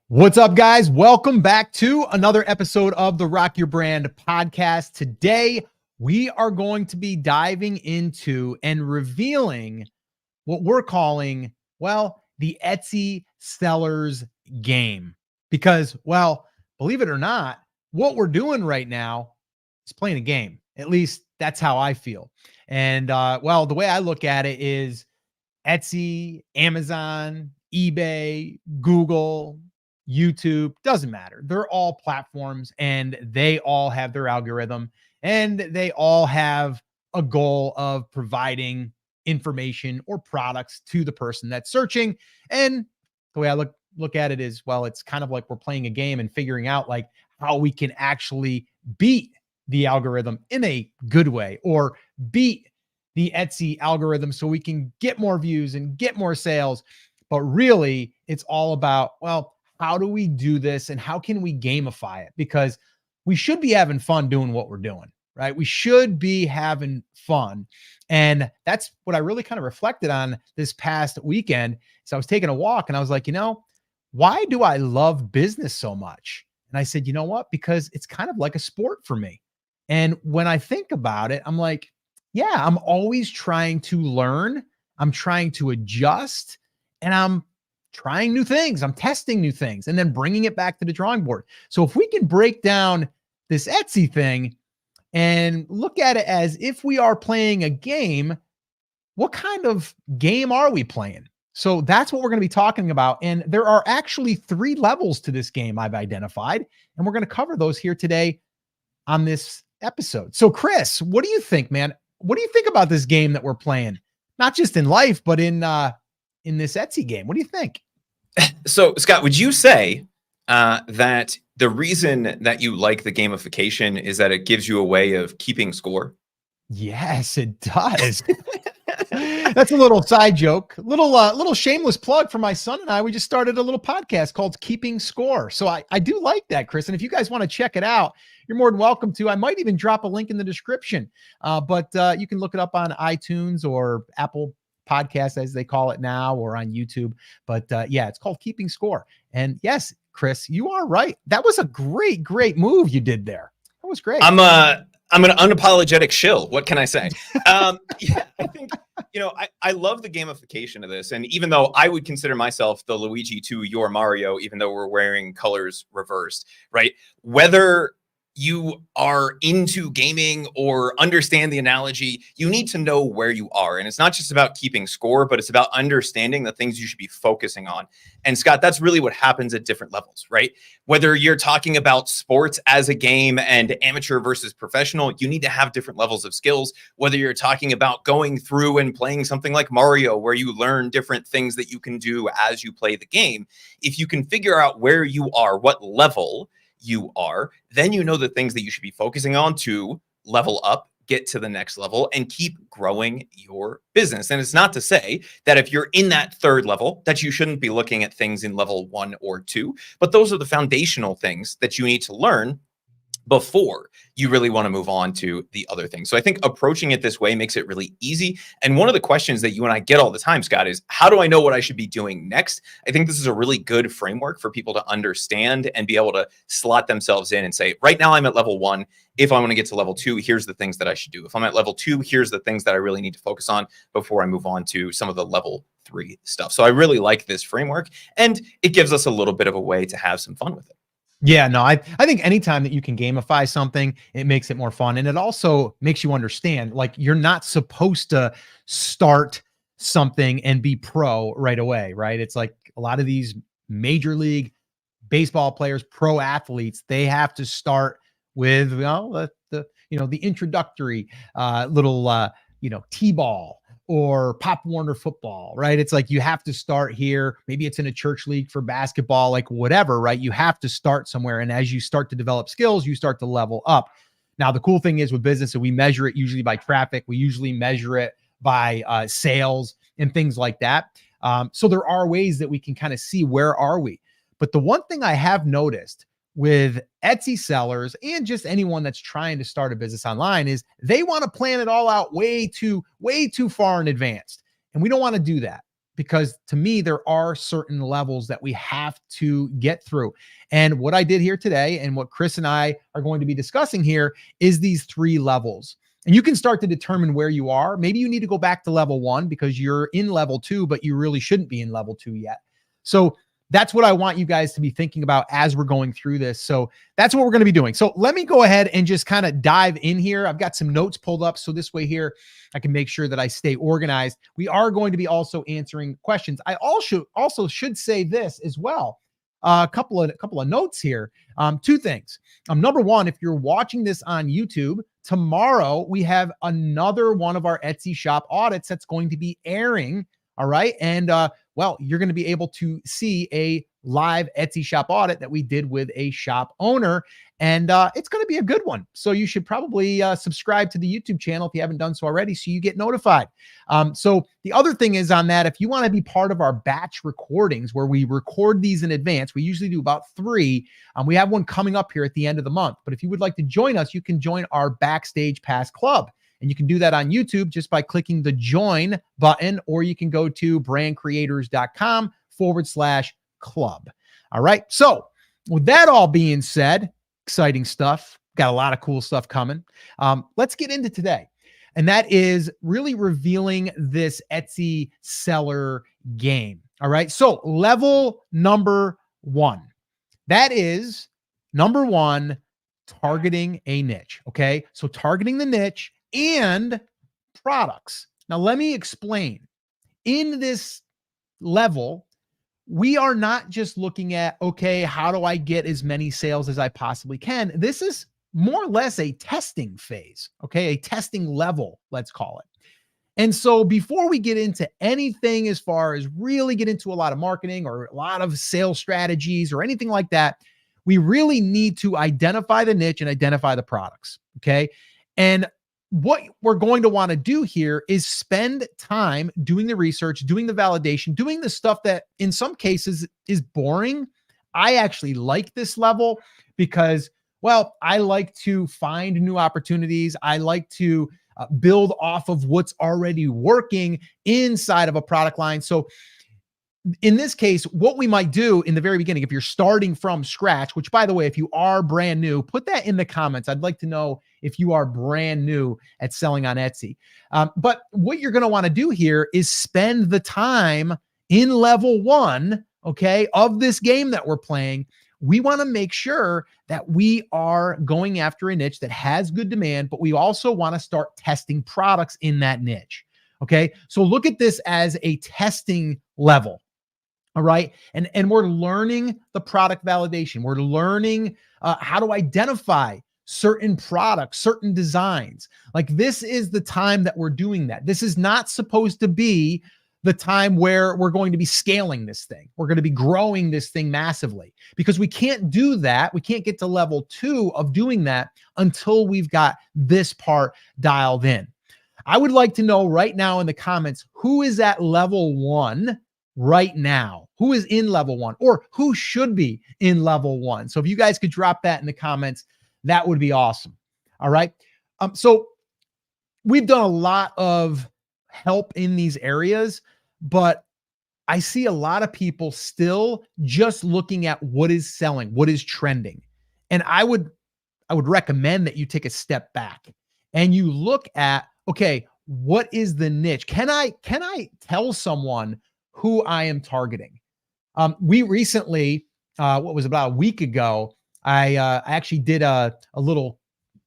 What's up, guys? Welcome back to another episode of the Rock Your Brand podcast. Today, we are going to be diving into and revealing what we're calling, the Etsy Sellers Game. Because, believe it or not, what we're doing right now is playing a game. At least that's how I feel. And, the way I look at it is Etsy, Amazon, eBay, Google, YouTube, doesn't matter. They're all platforms and they all have their algorithm and they all have a goal of providing information or products to the person that's searching. And the way I look at it is, it's kind of like we're playing a game and figuring out like how we can actually beat the algorithm in a good way or beat the Etsy algorithm so we can get more views and get more sales. But really, it's all about, how do we do this and how can we gamify it? Because we should be having fun doing what we're doing, right? We should be having fun. And that's what I really kind of reflected on this past weekend. So I was taking a walk and I was like, why do I love business so much? And I said, you know what? Because it's kind of like a sport for me. And when I think about it, I'm like, yeah, I'm always trying to learn. I'm trying to adjust and I'm trying new things. I'm testing new things and then bringing it back to the drawing board. So if we can break down this Etsy thing and look at it as if we are playing a game, what kind of game are we playing? So that's what we're going to be talking about. And there are actually 3 levels to this game I've identified, and we're going to cover those here today on this episode. So Chris, what do you think, man? What do you think about this game that we're playing? Not just in life, but in this Etsy game. What do you think? So, Scott, would you say that the reason that you like the gamification is that it gives you a way of keeping score? Yes, it does. That's a little side joke, little shameless plug for my son and I. We just started a little podcast called Keeping Score. So I do like that, Chris. And if you guys want to check it out, you're more than welcome to. I might even drop a link in the description, but you can look it up on iTunes or Apple Podcasts, as they call it now, or on YouTube. But it's called Keeping Score. And yes, Chris, you are right. That was a great move you did there. That was great. I'm an unapologetic shill. What can I say? I think, I love the gamification of this. And even though I would consider myself the Luigi to your Mario, even though we're wearing colors reversed, right? Whether you are into gaming or understand the analogy, you need to know where you are. And it's not just about keeping score, but it's about understanding the things you should be focusing on. And Scott, that's really what happens at different levels, right? Whether you're talking about sports as a game and amateur versus professional, you need to have different levels of skills. Whether you're talking about going through and playing something like Mario, where you learn different things that you can do as you play the game, if you can figure out where you are, what level you are, then you know the things that you should be focusing on to level up, get to the next level, and keep growing your business. And it's not to say that if you're in that 3rd level that you shouldn't be looking at things in level 1 or 2, but those are the foundational things that you need to learn before you really want to move on to the other things. So I think approaching it this way makes it really easy. And one of the questions that you and I get all the time, Scott, is how do I know what I should be doing next? I think this is a really good framework for people to understand and be able to slot themselves in and say, right now I'm at level 1. If I want to get to level 2, here's the things that I should do. If I'm at level 2, here's the things that I really need to focus on before I move on to some of the level 3 stuff. So I really like this framework, and it gives us a little bit of a way to have some fun with it. Yeah, no, I think anytime that you can gamify something, it makes it more fun. And it also makes you understand, like, you're not supposed to start something and be pro right away, right? It's like a lot of these major league baseball players, pro athletes, they have to start with, the introductory little, T-ball or Pop Warner football, right? It's like you have to start here. Maybe it's in a church league for basketball, like whatever, right? You have to start somewhere. And as you start to develop skills, you start to level up. Now, the cool thing is with business, so we measure it usually by traffic. We usually measure it by sales and things like that. So there are ways that we can kind of see where are we. But the one thing I have noticed with Etsy sellers and just anyone that's trying to start a business online is they want to plan it all out way too far in advance. And we don't want to do that. because to me, there are certain levels that we have to get through. And what I did here today and what Chris and I are going to be discussing here is these 3 levels. And you can start to determine where you are. Maybe you need to go back to level 1 because you're in level 2, but you really shouldn't be in level 2 yet. So that's what I want you guys to be thinking about as we're going through this. So that's what we're going to be doing. So let me go ahead and just kind of dive in here. I've got some notes pulled up. So this way here, I can make sure that I stay organized. We are going to be also answering questions. I also should say this as well. A couple of notes here. 2 things. Number 1, if you're watching this on YouTube, tomorrow we have another one of our Etsy shop audits that's going to be airing. All right. And well, you're going to be able to see a live Etsy shop audit that we did with a shop owner. And it's going to be a good one. So you should probably subscribe to the YouTube channel if you haven't done so already, so you get notified. So the other thing is on that, if you want to be part of our batch recordings where we record these in advance, we usually do about 3. We have one coming up here at the end of the month. But if you would like to join us, you can join our Backstage Pass Club. And you can do that on YouTube just by clicking the join button, or you can go to brandcreators.com/club. All right. So with that all being said, exciting stuff. Got a lot of cool stuff coming. Let's get into today. And that is really revealing this Etsy seller game. All right. So level number 1, that is number 1, targeting a niche. Okay. So targeting the niche and products. Now, let me explain. In this level, we are not just looking at, okay, how do I get as many sales as I possibly can? This is more or less a testing phase, okay? A testing level, let's call it. And so before we get into anything as far as really get into a lot of marketing or a lot of sales strategies or anything like that, we really need to identify the niche and identify the products, okay? And what we're going to want to do here is spend time doing the research, doing the validation, doing the stuff that in some cases is boring. I actually like this level because, well, I like to find new opportunities. I like to build off of what's already working inside of a product line. So in this case, what we might do in the very beginning, if you're starting from scratch, which by the way, if you are brand new, put that in the comments. I'd like to know if you are brand new at selling on Etsy. But what you're going to want to do here is spend the time in level 1, okay, of this game that we're playing. We want to make sure that we are going after a niche that has good demand, but we also want to start testing products in that niche. Okay. So look at this as a testing level. All right. And we're learning the product validation. We're learning how to identify certain products, certain designs. Like this is the time that we're doing that. This is not supposed to be the time where we're going to be scaling this thing. We're going to be growing this thing massively because we can't do that. We can't get to level 2 of doing that until we've got this part dialed in. I would like to know right now in the comments, who is at level 1 right now? Who is in level 1 or who should be in level 1? So if you guys could drop that in the comments, that would be awesome. All right. So we've done a lot of help in these areas, but I see a lot of people still just looking at what is selling, what is trending. And I would recommend that you take a step back and you look at, okay, what is the niche? Can I tell someone who I am targeting? We recently, what was about a week ago, I actually did a little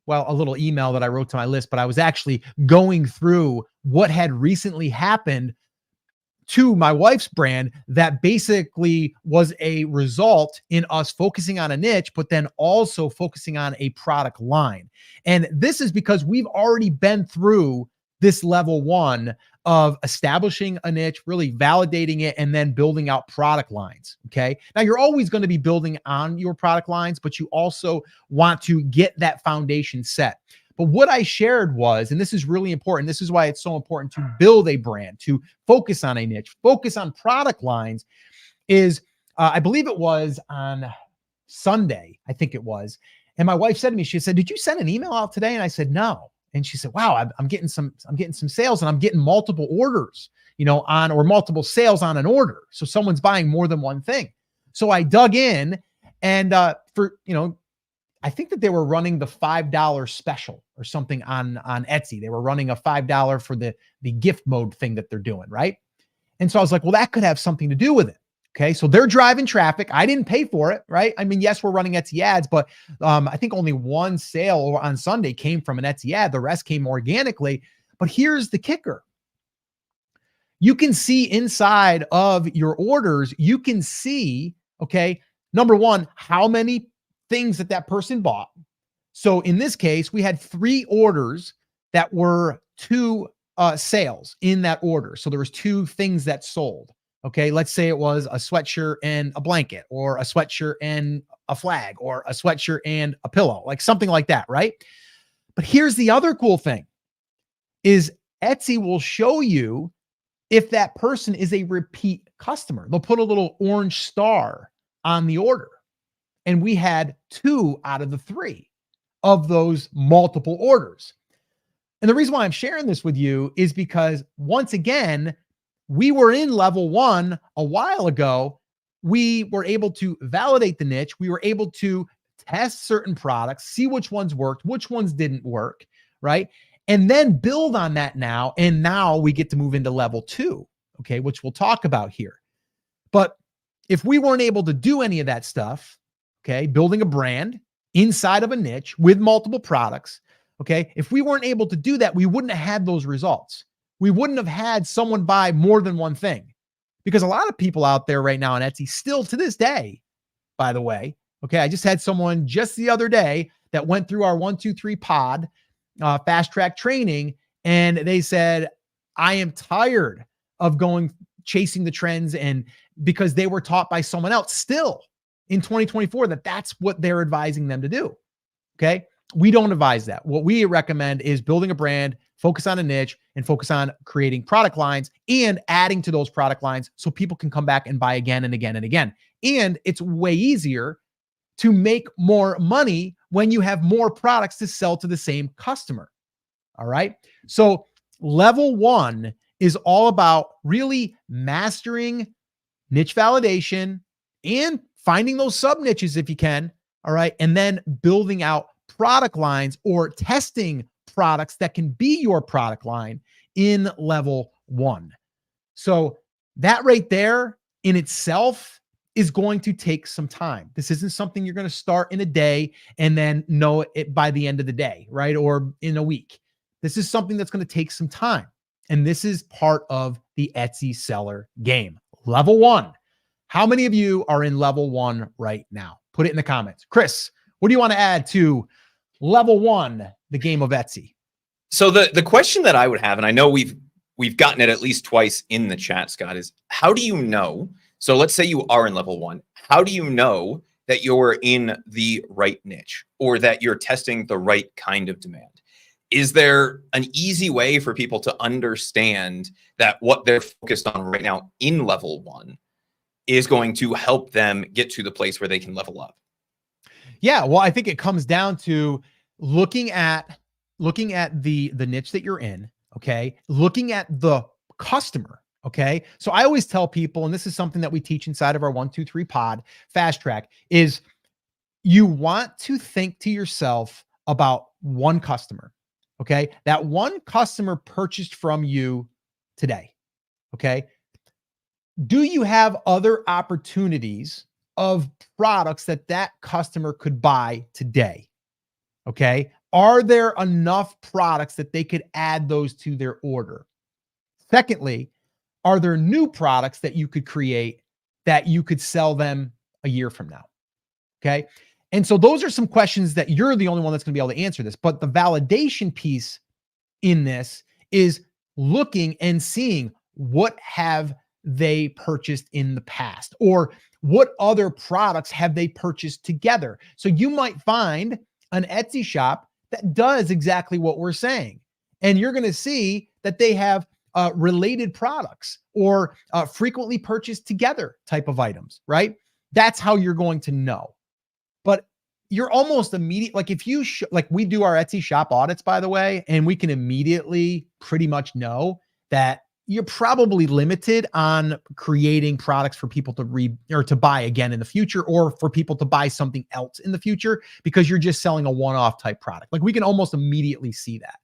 email that I wrote to my list, but I was actually going through what had recently happened to my wife's brand that basically was a result in us focusing on a niche, but then also focusing on a product line. And this is because we've already been through this level 1 of establishing a niche, really validating it, and then building out product lines. Okay. Now you're always going to be building on your product lines, but you also want to get that foundation set. But what I shared was, and this is really important, this is why it's so important to build a brand, to focus on a niche, focus on product lines, is I believe it was on Sunday, I think it was. And my wife said to me, she said, "Did you send an email out today?" And I said, "No." And she said, "Wow, I'm getting some sales and I'm getting multiple orders." on or multiple sales on an order. So someone's buying more than one thing. So I dug in and I think that they were running the $5 special or something on Etsy. They were running a $5 for the gift mode thing that they're doing, right? And so I was like, well, that could have something to do with it. Okay. So they're driving traffic. I didn't pay for it, right? I mean, yes, we're running Etsy ads, but I think only one sale on Sunday came from an Etsy ad. The rest came organically. But here's the kicker. You can see inside of your orders, you can see, okay, number one, how many things that person bought. So in this case, we had 3 orders that were 2 sales in that order. So there was 2 things that sold. Okay. Let's say it was a sweatshirt and a blanket, or a sweatshirt and a flag, or a sweatshirt and a pillow, like something like that. Right. But here's the other cool thing is Etsy will show you if that person is a repeat customer. They'll put a little orange star on the order. And we had 2 out of the 3 of those multiple orders. And the reason why I'm sharing this with you is because, once again, we were in level 1 a while ago. We were able to validate the niche. We were able to test certain products, see which ones worked, which ones didn't work, right? And then build on that now. And now we get to move into level 2, okay, which we'll talk about here. But if we weren't able to do any of that stuff, okay, building a brand inside of a niche with multiple products, okay, if we weren't able to do that, we wouldn't have had those results. We wouldn't have had someone buy more than one thing, because a lot of people out there right now on Etsy, still to this day, by the way, okay, I just had someone just the other day that went through our 1, 2, 3 pod fast track training, and they said, I am tired of chasing the trends, and because they were taught by someone else still in 2024 that's what they're advising them to do. Okay. We don't advise that. What we recommend is building a brand, focus on a niche, and focus on creating product lines and adding to those product lines so people can come back and buy again and again and again. And it's way easier to make more money when you have more products to sell to the same customer. All right. So level 1 is all about really mastering niche validation and finding those sub niches if you can. All right. And then building out product lines or testing products that can be your product line in level 1. So that right there in itself is going to take some time. This isn't something you're going to start in a day and then know it by the end of the day, right? Or in a week. This is something that's going to take some time. And this is part of the Etsy seller game. Level 1. How many of you are in level 1 right now? Put it in the comments. Chris, what do you want to add to level 1, the game of Etsy? So the question that I would have, and I know we've gotten it at least twice in the chat, Scott, is how do you know? So let's say you are in level 1. How do you know that you're in the right niche or that you're testing the right kind of demand? Is there an easy way for people to understand that what they're focused on right now in level 1 is going to help them get to the place where they can level up? Yeah, well, I think it comes down to looking at the niche that you're in, okay? Looking at the customer, okay? So I always tell people, and this is something that we teach inside of our 1, 2, 3 pod fast track, is you want to think to yourself about one customer, okay? That one customer purchased from you today, okay? Do you have other opportunities of products that customer could buy today? Okay. Are there enough products that they could add those to their order? Secondly, are there new products that you could create that you could sell them a year from now? Okay. And so those are some questions that you're the only one that's going to be able to answer this. But the validation piece in this is looking and seeing what have they purchased in the past, or what other products have they purchased together. So you might find an Etsy shop that does exactly what we're saying. And you're going to see that they have related products or frequently purchased together type of items, right? That's how you're going to know. But you're almost immediate. Like if you, like we do our Etsy shop audits, by the way, and we can immediately pretty much know that you're probably limited on creating products for people to read or to buy again in the future, or for people to buy something else in the future, because you're just selling a one-off type product. Like we can almost immediately see that.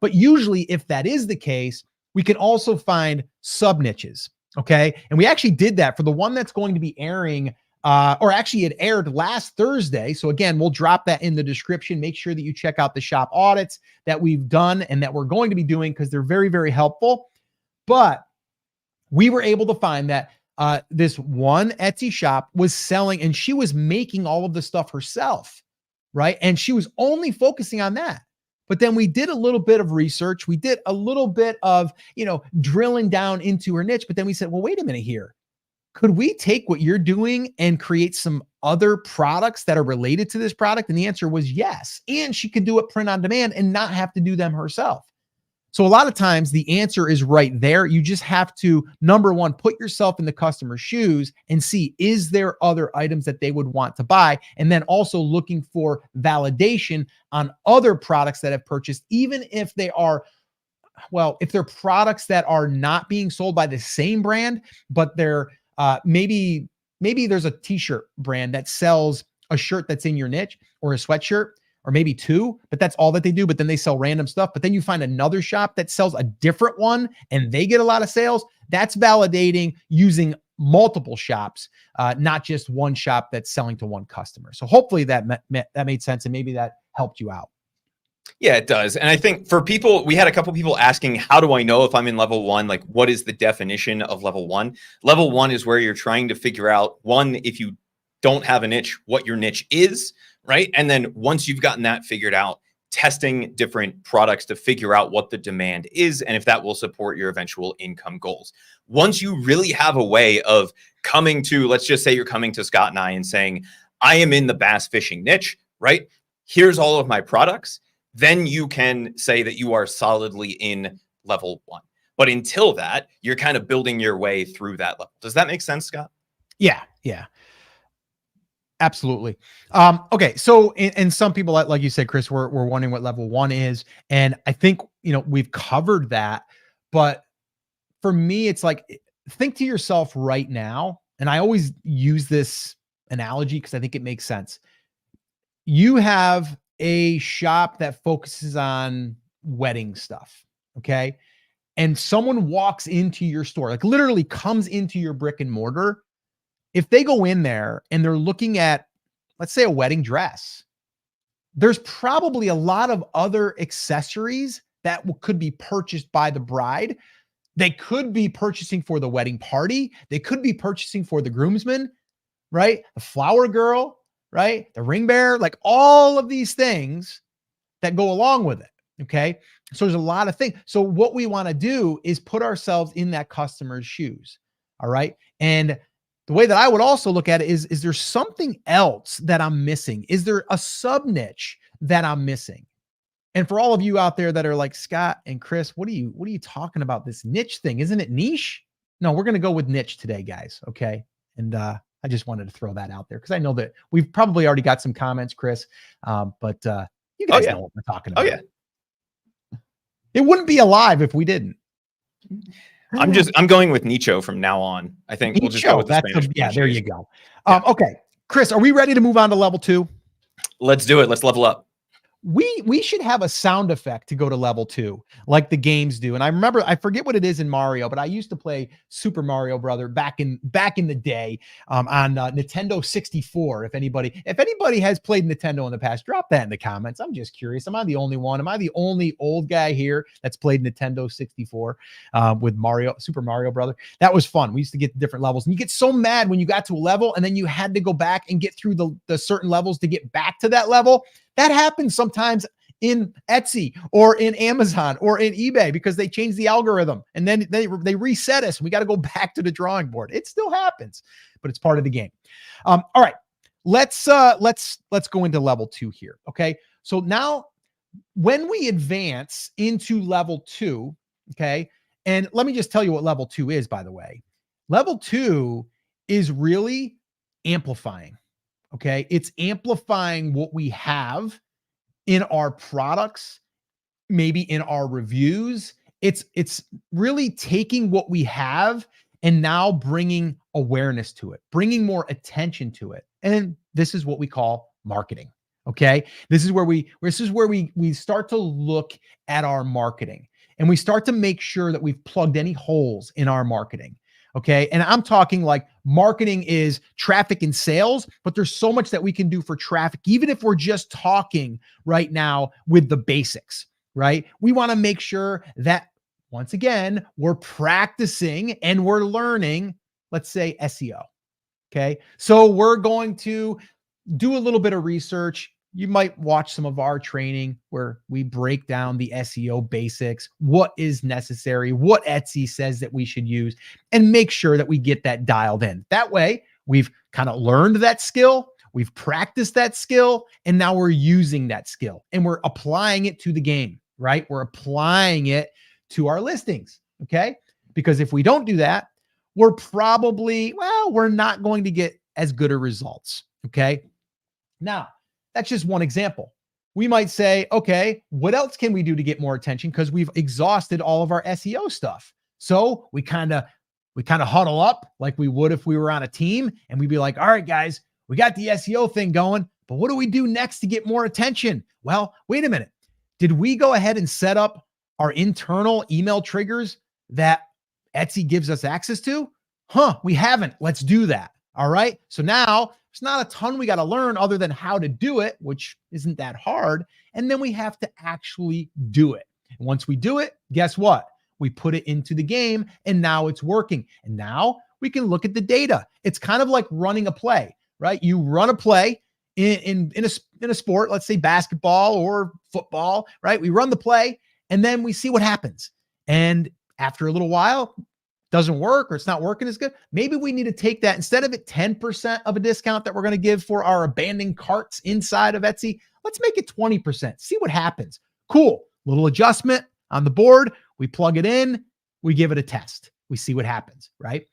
But usually if that is the case, we can also find sub niches. Okay. And we actually did that for the one that's going to be airing, or actually it aired last Thursday. So again, we'll drop that in the description. Make sure that you check out the shop audits that we've done and that we're going to be doing, because they're very, very helpful. But we were able to find that this one Etsy shop was selling, and she was making all of the stuff herself, right? And she was only focusing on that. But then we did a little bit of research. We did a little bit of, drilling down into her niche. But then we said, well, wait a minute here. Could we take what you're doing and create some other products that are related to this product? And the answer was yes. And she could do it print on demand and not have to do them herself. So a lot of times the answer is right there. You just have to, number one, put yourself in the customer's shoes and see, is there other items that they would want to buy? And then also looking for validation on other products that have purchased, even if they are, well, if they're products that are not being sold by the same brand, but they're maybe there's a t-shirt brand that sells a shirt that's in your niche, or a sweatshirt, or maybe two, but that's all that they do. But then they sell random stuff. But then you find another shop that sells a different one and they get a lot of sales. That's validating using multiple shops, not just one shop that's selling to one customer. So hopefully that made sense, and maybe that helped you out. Yeah, it does. And I think for people, we had a couple people asking, how do I know if I'm in level 1? Like, what is the definition of level 1? Level 1 is where you're trying to figure out, one, if you don't have a niche, what your niche is, right? And then once you've gotten that figured out, testing different products to figure out what the demand is and if that will support your eventual income goals. Once you really have a way of coming to, let's just say you're coming to Scott and I and saying, I am in the bass fishing niche, right? Here's all of my products. Then you can say that you are solidly in level 1. But until that, you're kind of building your way through that level. Does that make sense, Scott? Yeah. Absolutely. Okay. So, and some people, like you said, Chris, were wondering what level 1 is. And I think, we've covered that. But for me, it's like, think to yourself right now. And I always use this analogy because I think it makes sense. You have a shop that focuses on wedding stuff. Okay. And someone walks into your store, like literally comes into your brick and mortar. If they go in there and they're looking at, let's say, a wedding dress, there's probably a lot of other accessories that could be purchased by the bride. They could be purchasing for the wedding party. They could be purchasing for the groomsmen, right? The flower girl, right? The ring bearer, like all of these things that go along with it. Okay. So there's a lot of things. So what we want to do is put ourselves in that customer's shoes. All right. And the way that I would also look at it is there something else that I'm missing? Is there a sub niche that I'm missing? And for all of you out there that are like, Scott and Chris, what are you talking about, this niche thing? Isn't it niche? No, we're going to go with niche today, guys. Okay. And I just wanted to throw that out there because I know that we've probably already got some comments, Chris. But you guys know what we're talking about. Oh, yeah. It wouldn't be alive if we didn't. I'm going with Nicho from now on. I think we'll just go with the Spanish. Yeah, there you go. Okay. Chris, are we ready to move on to level 2? Let's do it. Let's level up. We should have a sound effect to go to level 2, like the games do. And I remember, I forget what it is in Mario, but I used to play Super Mario Brother back in the day on Nintendo 64. If anybody has played Nintendo in the past, drop that in the comments. I'm just curious. Am I the only one? Am I the only old guy here that's played Nintendo 64 with Super Mario Brother? That was fun. We used to get different levels, and you get so mad when you got to a level and then you had to go back and get through the certain levels to get back to that level. That happens sometimes in Etsy or in Amazon or in eBay because they change the algorithm and then they reset us. We got to go back to the drawing board. It still happens, but it's part of the game. All right, let's go into level 2 here. Okay, so now when we advance into level 2, okay, and let me just tell you what level 2 is. By the way, level 2 is really amplifying. Okay. It's amplifying what we have in our products, maybe in our reviews, It's really taking what we have and now bringing awareness to it, bringing more attention to it. And this is what we call marketing. Okay. This is where we start to look at our marketing and we start to make sure that we've plugged any holes in our marketing. Okay. And I'm talking like marketing is traffic and sales, but there's so much that we can do for traffic, even if we're just talking right now with the basics, right? We want to make sure that once again, we're practicing and we're learning, let's say SEO. Okay. So we're going to do a little bit of research. You might watch some of our training where we break down the SEO basics, what is necessary, what Etsy says that we should use, and make sure that we get that dialed in. That way, we've kind of learned that skill, we've practiced that skill, and now we're using that skill and we're applying it to the game, right? We're applying it to our listings, okay? Because if we don't do that, we're not going to get as good of results, okay? Now, that's just one example. We might say, okay, what else can we do to get more attention? Because we've exhausted all of our SEO stuff. So we kind of huddle up like we would if we were on a team, and we'd be like, all right, guys, we got the SEO thing going, but what do we do next to get more attention? Well, wait a minute. Did we go ahead and set up our internal email triggers that Etsy gives us access to? We haven't. Let's do that. All right. So now there's not a ton we got to learn other than how to do it, which isn't that hard. And then we have to actually do it. And once we do it, guess what? We put it into the game and now it's working. And now we can look at the data. It's kind of like running a play, right? You run a play in a sport, let's say basketball or football, right? We run the play and then we see what happens. And after a little while, doesn't work or it's not working as good. Maybe we need to take that instead of it 10% of a discount that we're going to give for our abandoned carts inside of Etsy. Let's make it 20%. See what happens. Cool. Little adjustment on the board. We plug it in. We give it a test. We see what happens, right?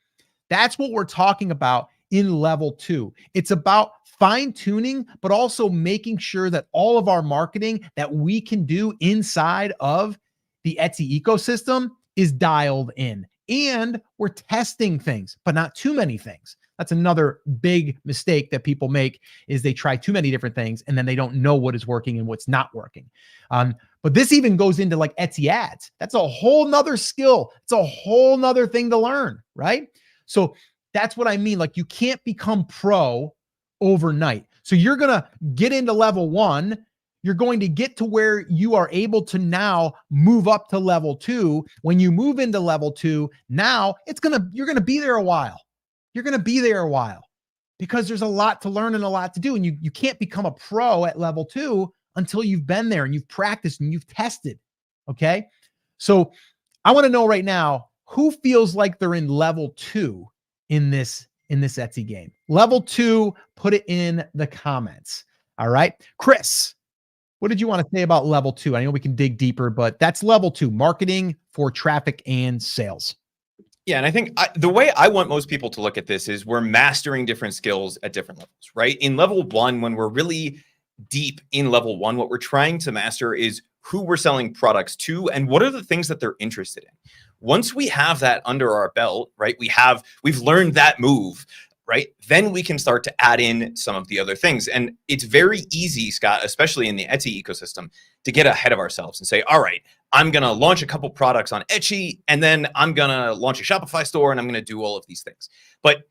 That's what we're talking about in level 2. It's about fine tuning, but also making sure that all of our marketing that we can do inside of the Etsy ecosystem is dialed in. And we're testing things, but not too many things. That's another big mistake that people make is they try too many different things and then they don't know what is working and what's not working. But this even goes into like Etsy ads. That's a whole nother skill. It's a whole nother thing to learn, right? So that's what I mean. Like you can't become pro overnight. So you're going to get into level 1. You're going to get to where you are able to now move up to level 2. When you move into level 2, now you're going to be there a while. You're going to be there a while because there's a lot to learn and a lot to do. And you can't become a pro at level 2 until you've been there and you've practiced and you've tested. Okay. So I want to know right now, who feels like they're in level 2 in this Etsy game? Level 2, put it in the comments. All right. Chris, what did you want to say about level 2? I know we can dig deeper, but that's level 2, marketing for traffic and sales. Yeah. And I think the way I want most people to look at this is we're mastering different skills at different levels, right? In level 1, when we're really deep in level 1, what we're trying to master is who we're selling products to and what are the things that they're interested in. Once we have that under our belt, right? We've learned that move, right? Then we can start to add in some of the other things. And it's very easy, Scott, especially in the Etsy ecosystem, to get ahead of ourselves and say, all right, I'm going to launch a couple products on Etsy, and then I'm going to launch a Shopify store, and I'm going to do all of these things. But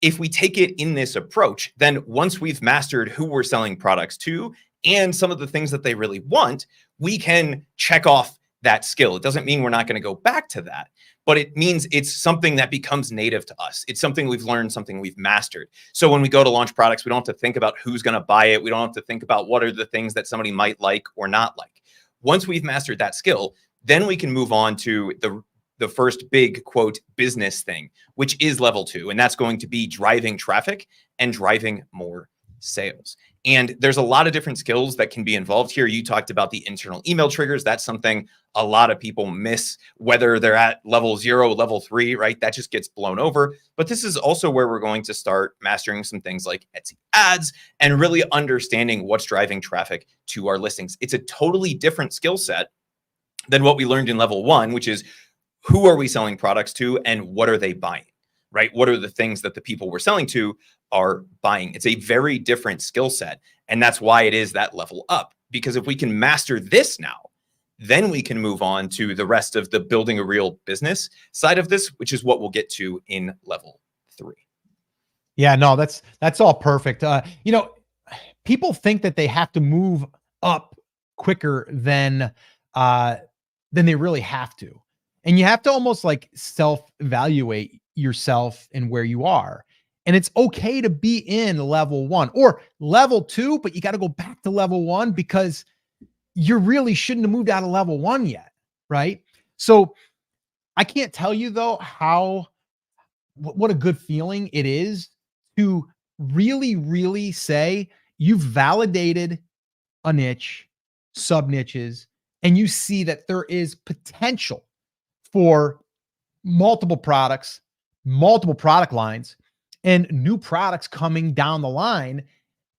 if we take it in this approach, then once we've mastered who we're selling products to and some of the things that they really want, we can check off that skill. It doesn't mean we're not going to go back to that, but it means it's something that becomes native to us. It's something we've learned, something we've mastered. So when we go to launch products, we don't have to think about who's going to buy it. We don't have to think about what are the things that somebody might like or not like. Once we've mastered that skill, then we can move on to the first big, quote, business thing, which is level 2. And that's going to be driving traffic and driving more sales. And there's a lot of different skills that can be involved here. You talked about the internal email triggers. That's something a lot of people miss, whether they're at level 0, level 3, right? That just gets blown over. But this is also where we're going to start mastering some things like Etsy ads and really understanding what's driving traffic to our listings. It's a totally different skill set than what we learned in level 1, which is who are we selling products to and what are they buying, right? What are the things that the people we're selling to are buying? It's a very different skill set. And that's why it is that level up. Because if we can master this now, then we can move on to the rest of the building a real business side of this, which is what we'll get to in level 3. Yeah, no, that's all perfect. People think that they have to move up quicker than they really have to. And you have to almost like self-evaluate yourself and where you are. And it's okay to be in level 1 or level 2, but you got to go back to level 1 because you really shouldn't have moved out of level 1 yet, right? So I can't tell you though what a good feeling it is to really, really say you've validated a niche, sub niches, and you see that there is potential for multiple products, multiple product lines, and new products coming down the line,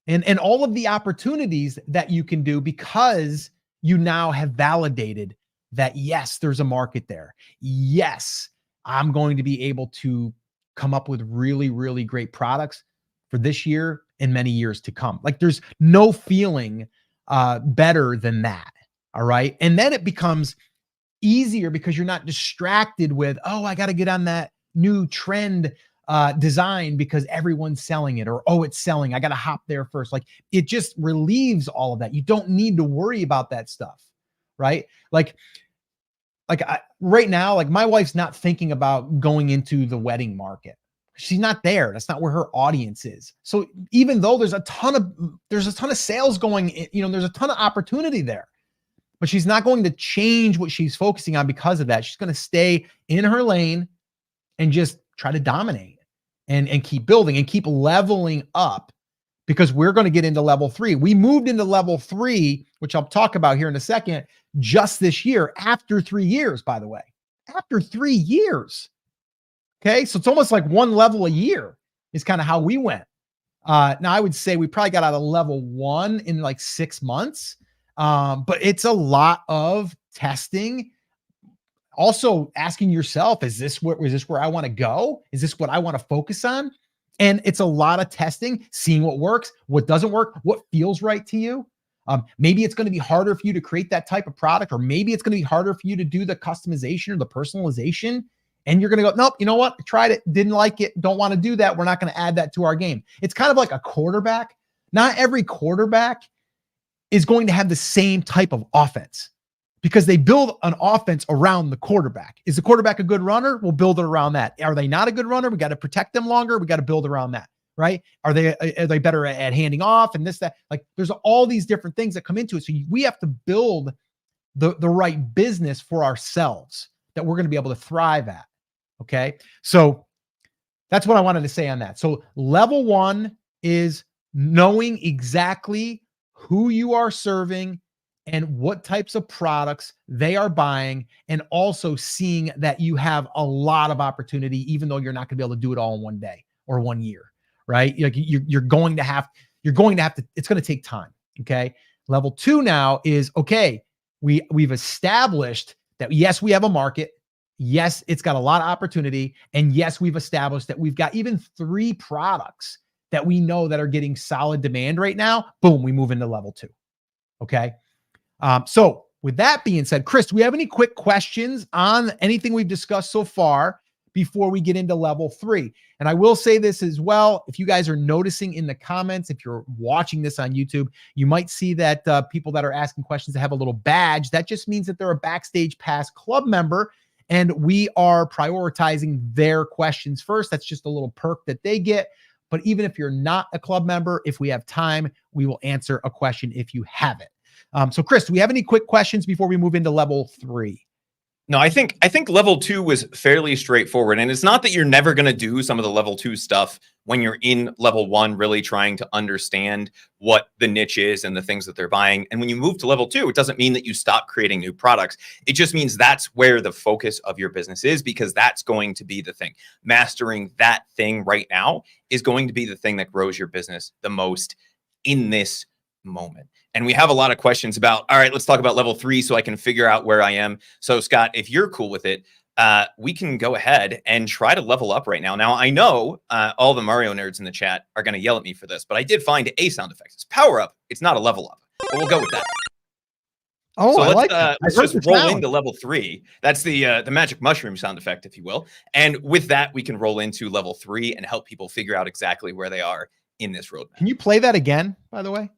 and all of the opportunities that you can do because you now have validated that, yes, there's a market there. Yes, I'm going to be able to come up with really, really great products for this year and many years to come. Like there's no feeling better than that. All right. And then it becomes easier because you're not distracted with, oh, I got to get on that new trend design because everyone's selling it, or, oh, it's selling, I got to hop there first. Like it just relieves all of that. You don't need to worry about that stuff. Right. Right now, like my wife's not thinking about going into the wedding market. She's not there. That's not where her audience is. So even though there's a ton of sales going in, there's a ton of opportunity there, but she's not going to change what she's focusing on because of that. She's going to stay in her lane and just try to dominate and keep building and keep leveling up, because we're going to get into level 3. We moved into level 3, which I'll talk about here in a second, just this year, after 3 years, by the way, after 3 years. Okay. So it's almost like one level a year is kind of how we went. Now I would say we probably got out of level 1 in like 6 months. But it's a lot of testing. Also asking yourself, is this where I want to go? Is this what I want to focus on? And it's a lot of testing, seeing what works, what doesn't work, what feels right to you. Maybe it's going to be harder for you to create that type of product, or maybe it's going to be harder for you to do the customization or the personalization. And you're going to go, nope, you know what? I tried it, didn't like it, don't want to do that. We're not going to add that to our game. It's kind of like a quarterback. Not every quarterback is going to have the same type of offense, because they build an offense around the quarterback. Is the quarterback a good runner? We'll build it around that. Are they not a good runner? We got to protect them longer. We got to build around that, right? Are they better at handing off and this, that? Like there's all these different things that come into it. So we have to build the right business for ourselves that we're going to be able to thrive at. Okay. So that's what I wanted to say on that. So level 1 is knowing exactly who you are serving and what types of products they are buying, and also seeing that you have a lot of opportunity, even though you're not going to be able to do it all in one day or 1 year, right? Like you're going to have to, it's going to take time. Okay. Level 2 now is, okay, we've established that, yes, we have a market. Yes, it's got a lot of opportunity. And yes, we've established that we've got even 3 products that we know that are getting solid demand right now. Boom, we move into level 2. Okay. So with that being said, Chris, do we have any quick questions on anything we've discussed so far before we get into level 3? And I will say this as well. If you guys are noticing in the comments, if you're watching this on YouTube, you might see that people that are asking questions that have a little badge, that just means that they're a Backstage Pass club member, and we are prioritizing their questions first. That's just a little perk that they get. But even if you're not a club member, if we have time, we will answer a question if you have it. So Chris, do we have any quick questions before we move into level 3? No, I think level 2 was fairly straightforward. And it's not that you're never going to do some of the level 2 stuff when you're in level 1, really trying to understand what the niche is and the things that they're buying. And when you move to level 2, it doesn't mean that you stop creating new products. It just means that's where the focus of your business is, because that's going to be the thing. Mastering that thing right now is going to be the thing that grows your business the most in this moment. And we have a lot of questions about, all right, let's talk about level 3 so I can figure out where I am. So Scott, if you're cool with it, we can go ahead and try to level up right now. Now, I know all the Mario nerds in the chat are going to yell at me for this, but I did find a sound effect. It's power up. It's not a level up, but we'll go with that. Oh, so I like that. let's just roll into level 3. That's the magic mushroom sound effect, if you will. And with that, we can roll into level 3 and help people figure out exactly where they are in this roadmap. Can you play that again, by the way?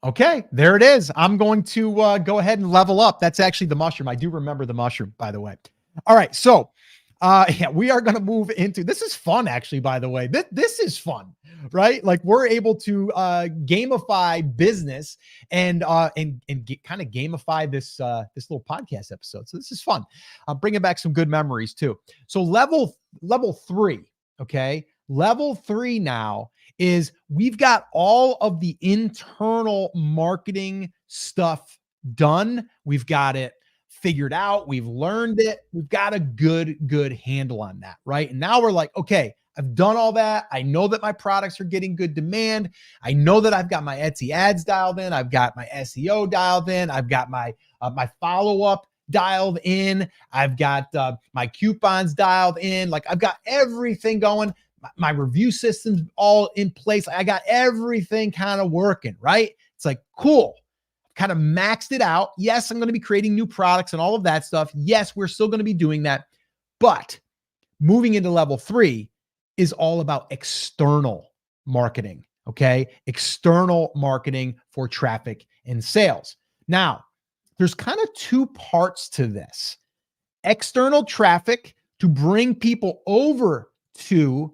Okay, there it is. I'm going to go ahead and level up. That's actually the mushroom. I do remember the mushroom, by the way. All right, so yeah, we are going to move into, this is fun, actually, by the way. This is fun, right? Like, we're able to gamify business and kind of gamify this this little podcast episode. So this is fun. I'm bringing back some good memories too. So level 3, okay? Level 3 now is we've got all of the internal marketing stuff done. We've got it figured out. We've learned it. We've got a good handle on that, right? And now we're like, okay, I've done all that. I know that my products are getting good demand. I know that I've got my Etsy ads dialed in. I've got my SEO dialed in. I've got my my follow-up dialed in. I've got my coupons dialed in. Like, I've got everything going. My review system's all in place. I got everything kind of working, right? It's like, cool. Kind of maxed it out. Yes, I'm going to be creating new products and all of that stuff. Yes, we're still going to be doing that. But moving into level 3 is all about external marketing, okay? External marketing for traffic and sales. Now, there's kind of 2 parts to this. External traffic to bring people over to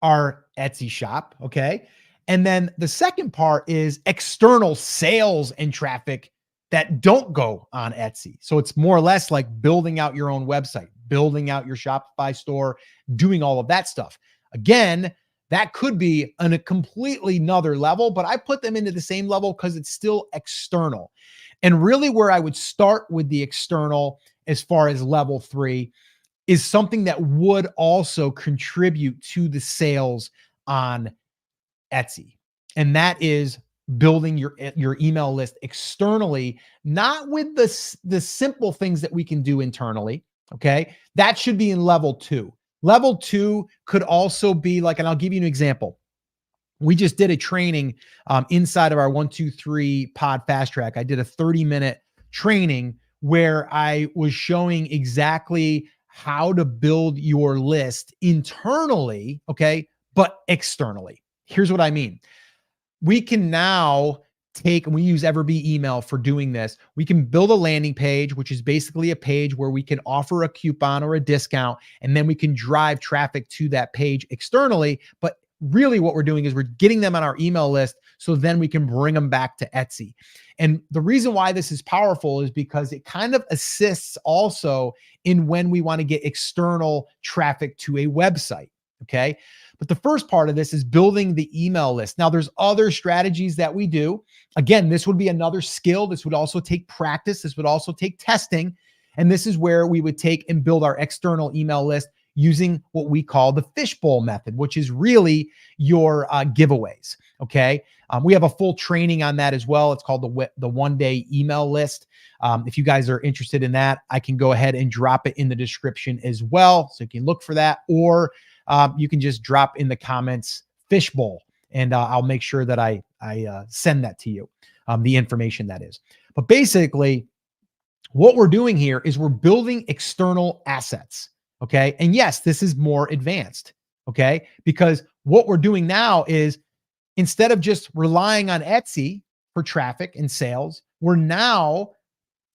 our Etsy shop, okay? And then the second part is external sales and traffic that don't go on Etsy. So it's more or less like building out your own website, building out your Shopify store, doing all of that stuff. Again, that could be on a completely another level, but I put them into the same level because it's still external. And really where I would start with the external as far as level 3 is something that would also contribute to the sales on Etsy. And that is building your email list externally, not with the simple things that we can do internally. Okay. That should be in level 2. Level 2 could also be like, and I'll give you an example. We just did a training inside of our 1-2-3 pod fast track. I did a 30-minute training where I was showing exactly how to build your list internally, okay, but externally. Here's what I mean. We can now take, and we use Everbee email for doing this. We can build a landing page, which is basically a page where we can offer a coupon or a discount, and then we can drive traffic to that page externally. But really what we're doing is we're getting them on our email list so then we can bring them back to Etsy. And the reason why this is powerful is because it kind of assists also in when we want to get external traffic to a website, okay? But the first part of this is building the email list. Now, there's other strategies that we do. Again, this would be another skill. This would also take practice. This would also take testing. And this is where we would take and build our external email list using what we call the fishbowl method, which is really your giveaways, okay? We have a full training on that as well. It's called the one-day email list. If you guys are interested in that, I can go ahead and drop it in the description as well. So you can look for that, or you can just drop in the comments fishbowl, and I'll make sure that I send that to you, the information that is. But basically, what we're doing here is we're building external assets, okay? And yes, this is more advanced, okay? Because what we're doing now is instead of just relying on Etsy for traffic and sales, we're now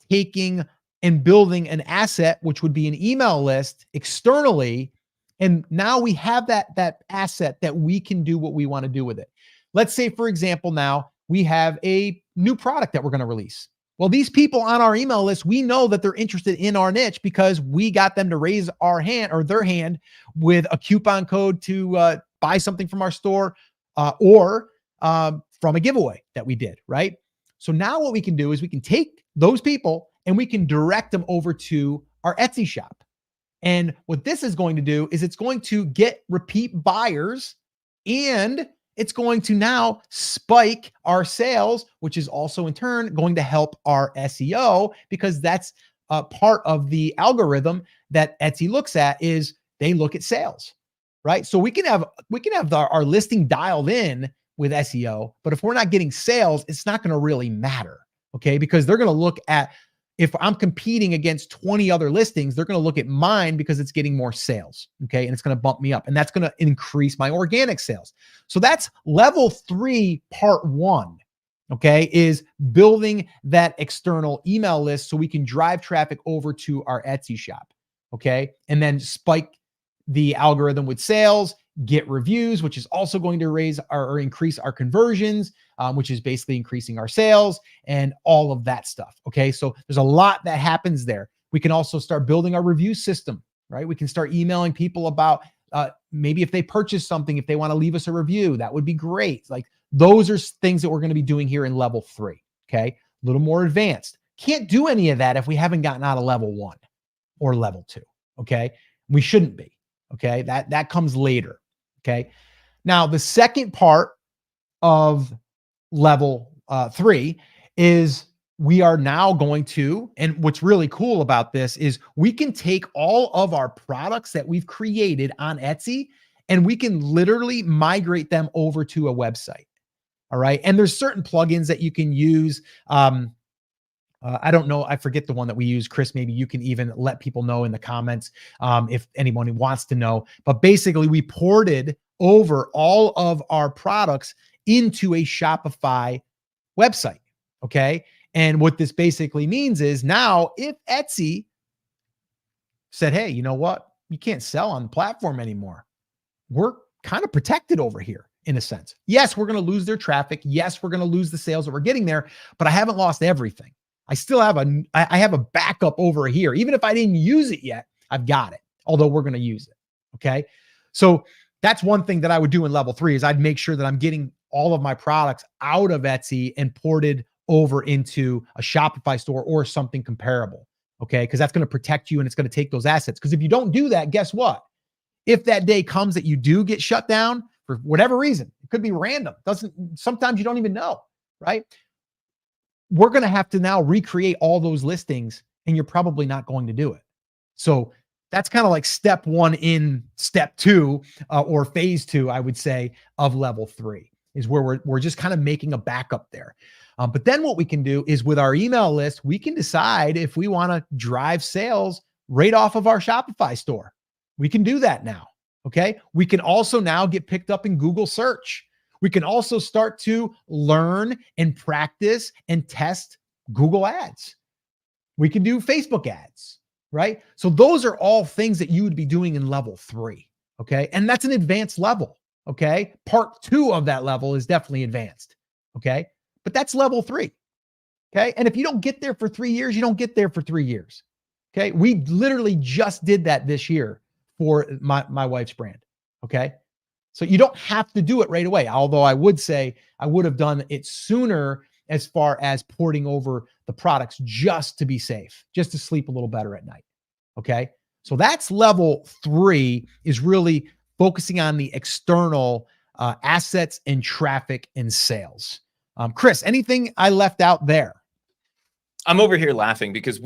taking and building an asset, which would be an email list externally. And now we have that asset that we can do what we want to do with it. Let's say, for example, now we have a new product that we're going to release. Well, these people on our email list, we know that they're interested in our niche because we got them to raise our hand or their hand with a coupon code to buy something from our store or from a giveaway that we did, right? So now what we can do is we can take those people and we can direct them over to our Etsy shop. And what this is going to do is it's going to get repeat buyers and it's going to now spike our sales, which is also in turn going to help our SEO, because that's a part of the algorithm that Etsy looks at. Is they look at sales, right? So we can have our listing dialed in with SEO, but if we're not getting sales, it's not going to really matter, okay? Because they're going to look at, if I'm competing against 20 other listings, they're going to look at mine because it's getting more sales, okay? And it's going to bump me up, and that's going to increase my organic sales. So that's level 3, part 1, okay, is building that external email list so we can drive traffic over to our Etsy shop, okay? And then spike the algorithm with sales, get reviews, which is also going to raise or increase our conversions, which is basically increasing our sales and all of that stuff. Okay. So there's a lot that happens there. We can also start building our review system, right? We can start emailing people about maybe if they purchase something, if they want to leave us a review, that would be great. Like, those are things that we're going to be doing here in level 3. Okay. A little more advanced. Can't do any of that if we haven't gotten out of level 1 or level 2. Okay. We shouldn't be. Okay. That comes later. Okay. Now, the second part of level 3 is we are now going to, and what's really cool about this is we can take all of our products that we've created on Etsy and we can literally migrate them over to a website. All right. And there's certain plugins that you can use. I don't know. I forget the one that we use. Chris, maybe you can even let people know in the comments if anyone wants to know. But basically, we ported over all of our products into a Shopify website. Okay. And what this basically means is now if Etsy said, hey, you know what? You can't sell on the platform anymore, we're kind of protected over here in a sense. Yes, we're going to lose their traffic. Yes, we're going to lose the sales that we're getting there, but I haven't lost everything. I still have I have a backup over here. Even if I didn't use it yet, I've got it, although we're going to use it. Okay. So that's one thing that I would do in level 3 is I'd make sure that I'm getting all of my products out of Etsy and ported over into a Shopify store or something comparable. Okay. Because that's going to protect you and it's going to take those assets. Because if you don't do that, guess what? If that day comes that you do get shut down for whatever reason, it could be random. Sometimes you don't even know, right? We're going to have to now recreate all those listings and you're probably not going to do it. So that's kind of like step 1 in step 2 or phase 2, I would say, of level 3 is where we're just kind of making a backup there. But then what we can do is with our email list, we can decide if we want to drive sales right off of our Shopify store. We can do that now. Okay. We can also now get picked up in Google search. We can also start to learn and practice and test Google ads. We can do Facebook ads, right? So those are all things that you would be doing in level 3. Okay. And that's an advanced level. Okay. Part 2 of that level is definitely advanced. Okay. But that's level 3. Okay. And if you don't get there for 3 years, you don't get there for 3 years. Okay. We literally just did that this year for my wife's brand. Okay. So you don't have to do it right away. Although I would say I would have done it sooner as far as porting over the products just to be safe, just to sleep a little better at night. Okay. So that's level 3, is really focusing on the external assets and traffic and sales. Chris, anything I left out there? I'm over here laughing because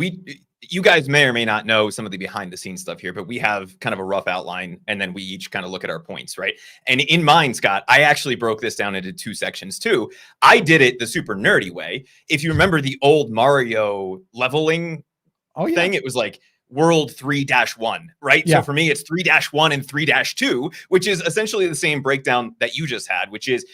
you guys may or may not know some of the behind the scenes stuff here, but we have kind of a rough outline and then we each kind of look at our points, right? And in mine, Scott, I actually broke this down into 2 sections too. I did it the super nerdy way. If you remember the old Mario leveling thing, it was like world 3-1, right? Yeah. So for me, it's 3-1 and 3-2, which is essentially the same breakdown that you just had, which is,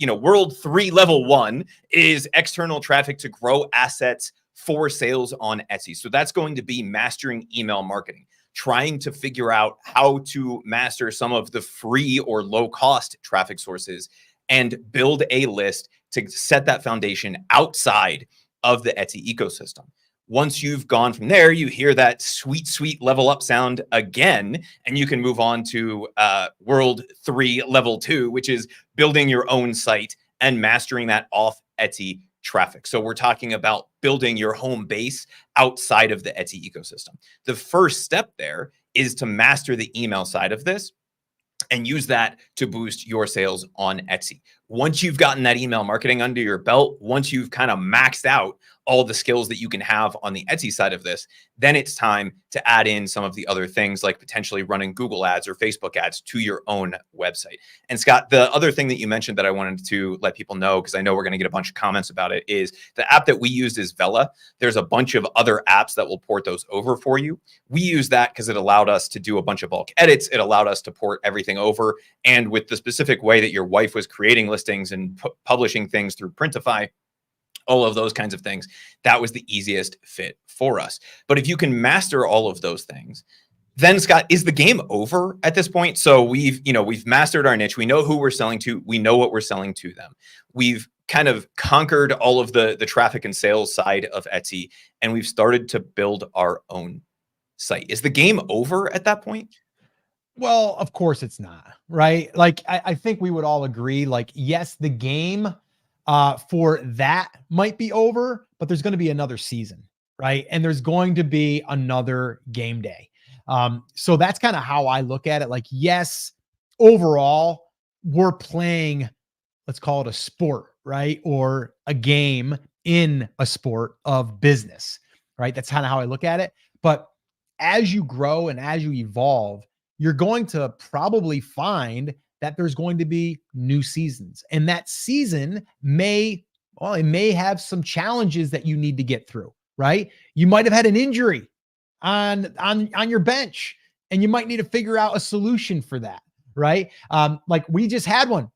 world 3 level 1 is external traffic to grow assets for sales on Etsy. So that's going to be mastering email marketing, trying to figure out how to master some of the free or low cost traffic sources and build a list to set that foundation outside of the Etsy ecosystem. Once you've gone from there, you hear that sweet, sweet level up sound again, and you can move on to world 3 level 2, which is building your own site and mastering that off Etsy traffic. So we're talking about building your home base outside of the Etsy ecosystem. The first step there is to master the email side of this. and use that to boost your sales on Etsy. Once you've gotten that email marketing under your belt, once you've kind of maxed out all the skills that you can have on the Etsy side of this, then it's time to add in some of the other things like potentially running Google ads or Facebook ads to your own website. And Scott, the other thing that you mentioned that I wanted to let people know, because I know we're going to get a bunch of comments about it, is the app that we used is Vela. There's a bunch of other apps that will port those over for you. We use that because it allowed us to do a bunch of bulk edits. It allowed us to port everything over. And with the specific way that your wife was creating listings and publishing things through Printify, all of those kinds of things, that was the easiest fit for us. But if you can master all of those things, then Scott, is the game over at this point? So we've mastered our niche. We know who we're selling to. We know what we're selling to them. We've kind of conquered all of the traffic and sales side of Etsy, and we've started to build our own site. Is the game over at that point? Well, of course it's not, right? Like, I think we would all agree, like, yes, the game for that might be over, but there's going to be another season, right? And there's going to be another game day. So that's kind of how I look at it. Like, yes, overall, we're playing, let's call it a sport, right? Or a game in a sport of business, right? That's kind of how I look at it. But as you grow and as you evolve, you're going to probably find that there's going to be new seasons, and that season may have some challenges that you need to get through, right? You might have had an injury on your bench, and you might need to figure out a solution for that, right? Like we just had one.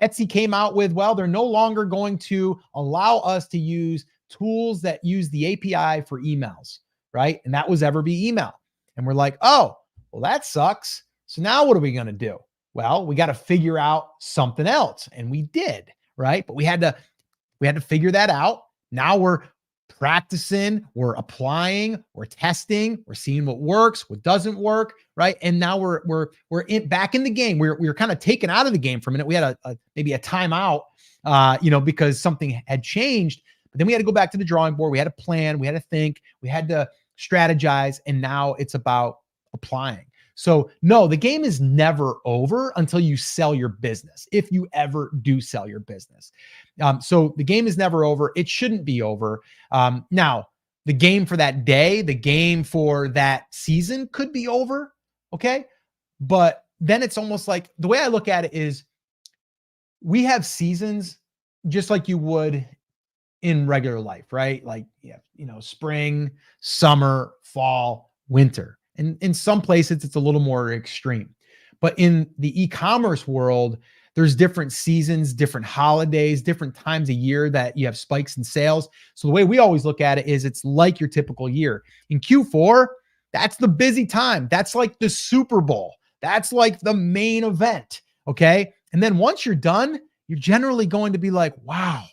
Etsy came out with, well, they're no longer going to allow us to use tools that use the API for emails, right? And that was Everbee email. And we're like, oh, well, that sucks. So now what are we going to do? Well, we got to figure out something else. And we did, right? But we had to figure that out. Now we're practicing, we're applying, we're testing, we're seeing what works, what doesn't work, right? And now we're back in the game. We were kind of taken out of the game for a minute. We had maybe a timeout, because something had changed. But then we had to go back to the drawing board. We had to plan, we had to think, we had to strategize, and now it's about applying. So no, the game is never over until you sell your business, if you ever do sell your business. So the game is never over. It shouldn't be over. Now, the game for that day, the game for that season could be over, okay? But then it's almost like, the way I look at it is, we have seasons just like you would in regular life, right? Like, spring, summer, fall, winter. And in some places, it's a little more extreme. But in the e-commerce world, there's different seasons, different holidays, different times of year that you have spikes in sales. So the way we always look at it is, it's like your typical year. In Q4, that's the busy time. That's like the Super Bowl. That's like the main event, okay? And then once you're done, you're generally going to be like, wow,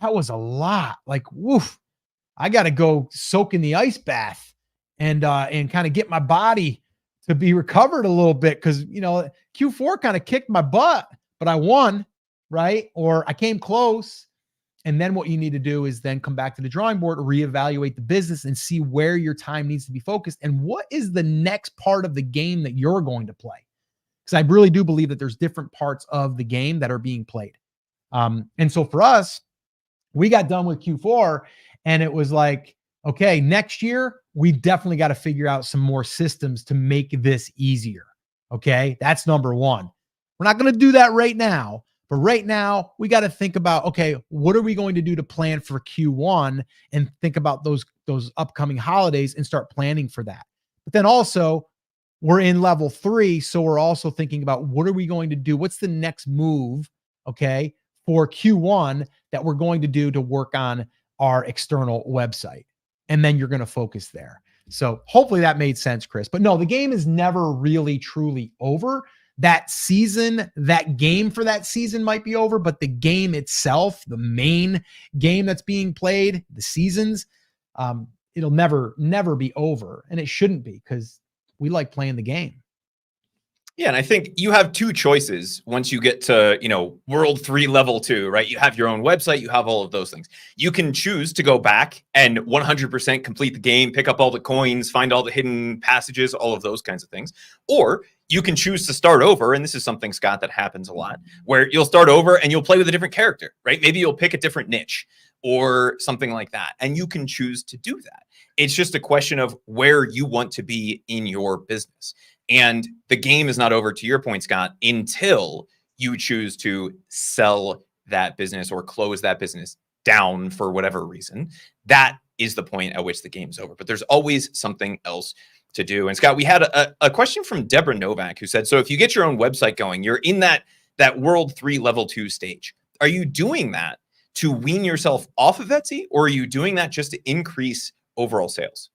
that was a lot. Like, woof, I got to go soak in the ice bath and kind of get my body to be recovered a little bit. Cause Q4 kind of kicked my butt, but I won, right? Or I came close. And then what you need to do is then come back to the drawing board, reevaluate the business, and see where your time needs to be focused. And what is the next part of the game that you're going to play? Because I really do believe that there's different parts of the game that are being played. And so for us, we got done with Q4 and it was like, okay, next year, we definitely got to figure out some more systems to make this easier. Okay. That's number one. We're not going to do that right now, but right now we got to think about, okay, what are we going to do to plan for Q1 and think about those upcoming holidays and start planning for that. But then also we're in level 3. So we're also thinking about, what are we going to do? What's the next move? Okay. For Q1 that we're going to do to work on our external website. And then you're going to focus there. So hopefully that made sense, Chris. But no, the game is never really truly over. That season, that game for that season might be over, but the game itself, the main game that's being played, the seasons, it'll never be over. And it shouldn't be, because we like playing the game. Yeah, and I think you have two choices once you get to, World 3 Level 2, right? You have your own website, you have all of those things. You can choose to go back and 100% complete the game, pick up all the coins, find all the hidden passages, all of those kinds of things. Or you can choose to start over. And this is something, Scott, that happens a lot, where you'll start over and you'll play with a different character, right? Maybe you'll pick a different niche or something like that. And you can choose to do that. It's just a question of where you want to be in your business. And the game is not over, to your point, Scott, until you choose to sell that business or close that business down for whatever reason. That is the point at which the game's over. But there's always something else to do. And Scott, we had a question from Deborah Novak, who said, so if you get your own website going, you're in that World 3 Level 2 stage. Are you doing that to wean yourself off of Etsy, or are you doing that just to increase overall sales?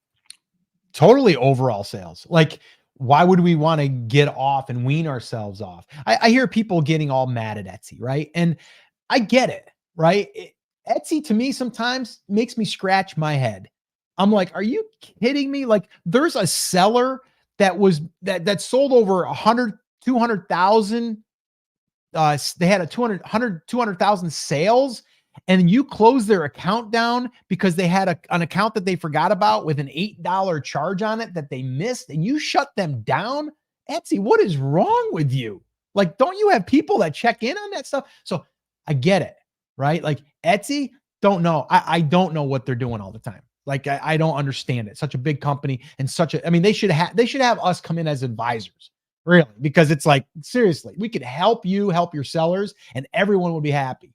Totally overall sales. Like, why would we want to get off and wean ourselves off? I hear people getting all mad at Etsy, right? And I get it, right? Etsy to me sometimes makes me scratch my head. I'm like, are you kidding me? Like, there's a seller that was that sold over 200,000. They had a 200,000 sales, and you close their account down because they had an account that they forgot about with an $8 charge on it that they missed, and you shut them down. Etsy, what is wrong with you? Like, don't you have people that check in on that stuff? So I get it, right? Like, Etsy, don't know. I don't know what they're doing all the time. Like, I don't understand it. Such a big company and they should have us come in as advisors, really, because it's like, seriously, we could help you help your sellers and everyone would be happy.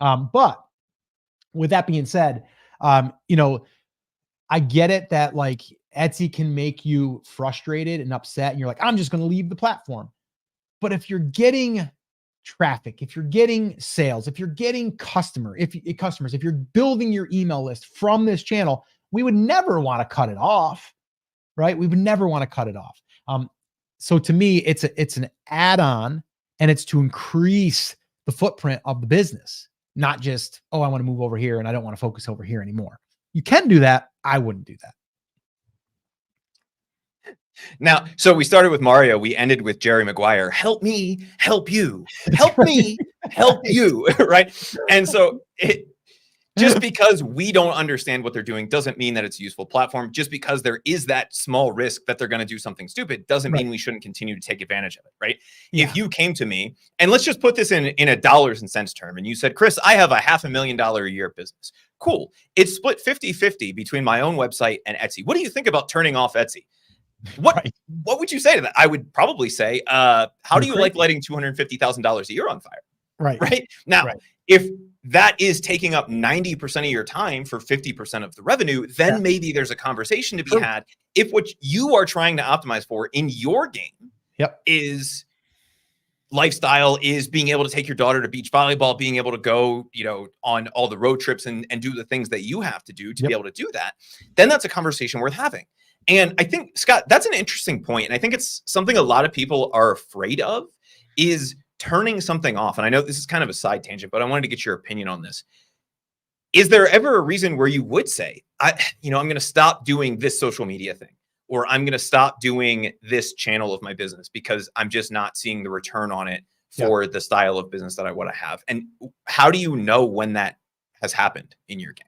But with that being said, I get it that like Etsy can make you frustrated and upset and you're like, I'm just going to leave the platform. But if you're getting traffic, if you're getting sales, if you're getting customers, if you're building your email list from this channel, we would never want to cut it off, right? We would never want to cut it off. So to me, it's an add-on, and it's to increase the footprint of the business, not just, oh, I want to move over here and I don't want to focus over here anymore. You can do that. I wouldn't do that. Now, so we started with Mario. We ended with Jerry Maguire. Help me, help you. Help me, help you. Right. And so just because we don't understand what they're doing doesn't mean that it's a useful platform. Just because there is that small risk that they're going to do something stupid doesn't mean we shouldn't continue to take advantage of it. Right. Yeah. If you came to me, and let's just put this in a dollars and cents term, and you said, Chris, I have a $500,000 a year business. Cool. It's split 50-50 between my own website and Etsy. What do you think about turning off Etsy? What would you say to that? I would probably say, how do you like lighting $250,000 a year on fire? Right. Now, if that is taking up 90% of your time for 50% of the revenue, then maybe there's a conversation to be had. If what you are trying to optimize for in your game is lifestyle, is being able to take your daughter to beach volleyball, being able to go, on all the road trips and do the things that you have to do to be able to do that, then that's a conversation worth having. And I think, Scott, that's an interesting point. And I think it's something a lot of people are afraid of, is turning something off. And I know this is kind of a side tangent, but I wanted to get your opinion on this. Is there ever a reason where you would say, I'm going to stop doing this social media thing, or I'm going to stop doing this channel of my business because I'm just not seeing the return on it for the style of business that I want to have? And how do you know when that has happened in your game?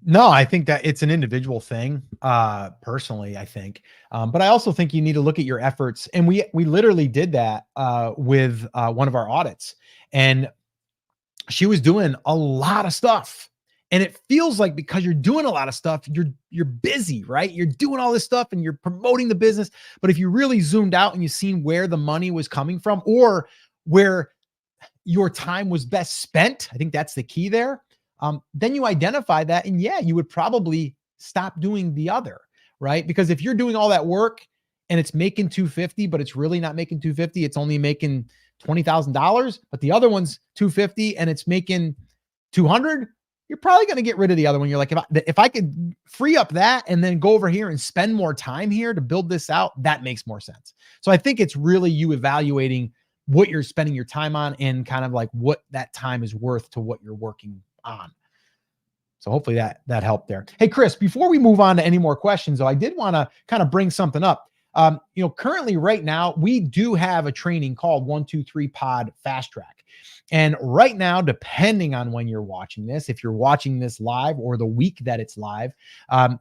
No, I think that it's an individual thing, personally, I think. But I also think you need to look at your efforts. And we literally did that with one of our audits. And she was doing a lot of stuff. And it feels like because you're doing a lot of stuff, you're busy, right? You're doing all this stuff and you're promoting the business. But if you really zoomed out and you seen where the money was coming from, or where your time was best spent, I think that's the key there. Then you identify that, and you would probably stop doing the other, right? Because if you're doing all that work and it's making $250, but it's really not making $250, it's only making $20,000, but the other one's $250 and it's making $200, you're probably going to get rid of the other one. You're like, if I could free up that and then go over here and spend more time here to build this out, that makes more sense. So I think it's really you evaluating what you're spending your time on and kind of like what that time is worth to what you're working on. So hopefully that helped there. Hey, Chris, before we move on to any more questions, though, I did want to kind of bring something up. Currently right now, we do have a training called 1-2-3 Pod Fast Track. And right now, depending on when you're watching this, if you're watching this live or the week that it's live,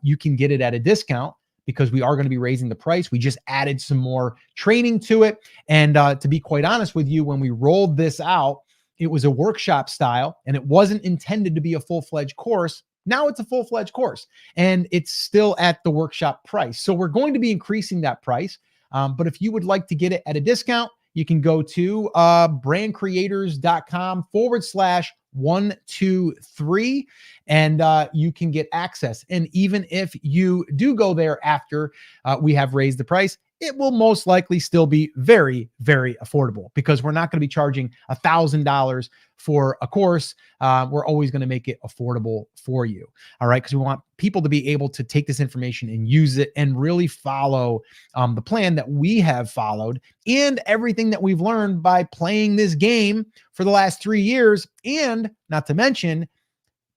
you can get it at a discount. because we are going to be raising the price. We just added some more training to it. And to be quite honest with you, when we rolled this out, it was a workshop style and it wasn't intended to be a full-fledged course. Now it's a full-fledged course and it's still at the workshop price. So we're going to be increasing that price. But if you would like to get it at a discount, you can go to brandcreators.com/123 and you can get access. And even if you do go there after we have raised the price, it will most likely still be very, very affordable because we're not going to be charging $1,000 for a course. We're always going to make it affordable for you. All right. Because we want people to be able to take this information and use it and really follow the plan that we have followed and everything that we've learned by playing this game for the last 3 years. And not to mention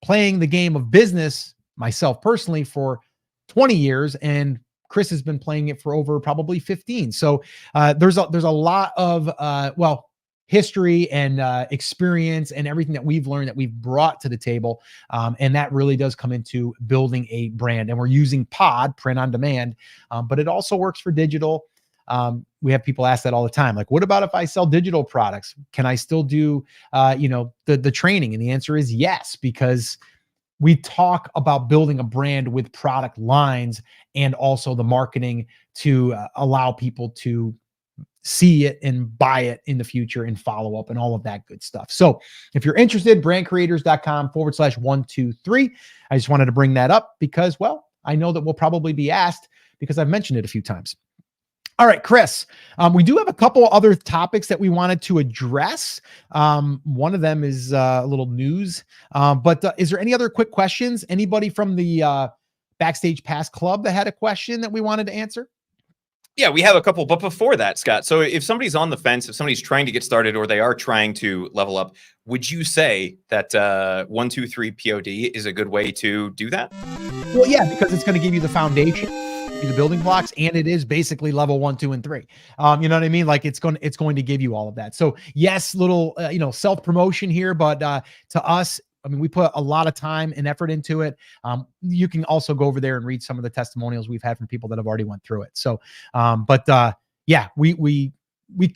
playing the game of business myself personally for 20 years, and Chris has been playing it for over probably 15. So there's a lot of history and experience and everything that we've learned that we've brought to the table. And that really does come into building a brand. And we're using Pod, print on demand, but it also works for digital. We have people ask that all the time. Like, what about if I sell digital products? Can I still do, the training? And the answer is yes, because we talk about building a brand with product lines and also the marketing to allow people to see it and buy it in the future and follow up and all of that good stuff. So if you're interested, brandcreators.com/123. I just wanted to bring that up because, well, I know that we'll probably be asked because I've mentioned it a few times. All right, Chris, we do have a couple other topics that we wanted to address. One of them is a little news, but is there any other quick questions? Anybody from the Backstage Pass Club that had a question that we wanted to answer? Yeah, we have a couple, but before that, Scott, so if somebody's on the fence, if somebody's trying to get started or they are trying to level up, would you say that 123 POD is a good way to do that? Well, yeah, because it's going to give you the foundation, the building blocks, and it is basically level 1, 2, and 3. You know what I mean? Like it's going to give you all of that. So yes, little self-promotion here, but to us, I mean, we put a lot of time and effort into it. You can also go over there and read some of the testimonials we've had from people that have already went through it. So, yeah,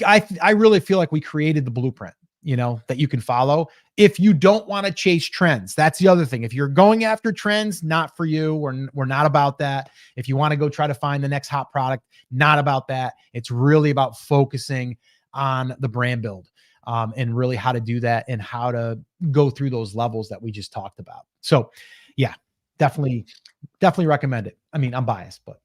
I really feel like we created the blueprint, that you can follow. If you don't want to chase trends, that's the other thing. If you're going after trends, not for you. We're not about that. If you want to go try to find the next hot product, not about that. It's really about focusing on the brand build. And really how to do that and how to go through those levels that we just talked about. So yeah, definitely recommend it. I mean, I'm biased, but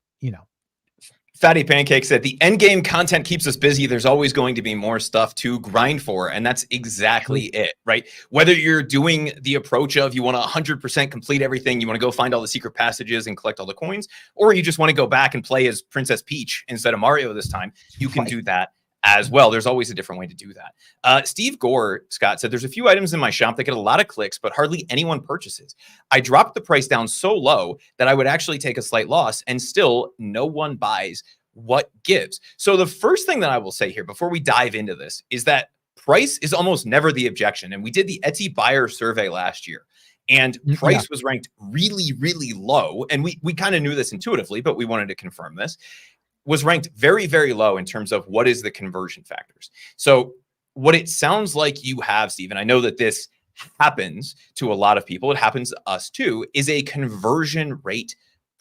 Fatty Pancake said, the end game content keeps us busy. There's always going to be more stuff to grind for. And that's exactly it, right? Whether you're doing the approach of you want to 100% complete everything, you want to go find all the secret passages and collect all the coins, or you just want to go back and play as Princess Peach instead of Mario this time, you can do that as well. There's always a different way to do that. Steve Gore, Scott, said, there's a few items in my shop that get a lot of clicks, but hardly anyone purchases. I dropped the price down so low that I would actually take a slight loss and still no one buys. What gives? So the first thing that I will say here before we dive into this is that price is almost never the objection. And we did the Etsy buyer survey last year. And price was ranked really, really low. And we kind of knew this intuitively, but we wanted to confirm this. Was ranked very, very low in terms of what is the conversion factors. So what it sounds like you have, Stephen, I know that this happens to a lot of people, it happens to us too, is a conversion rate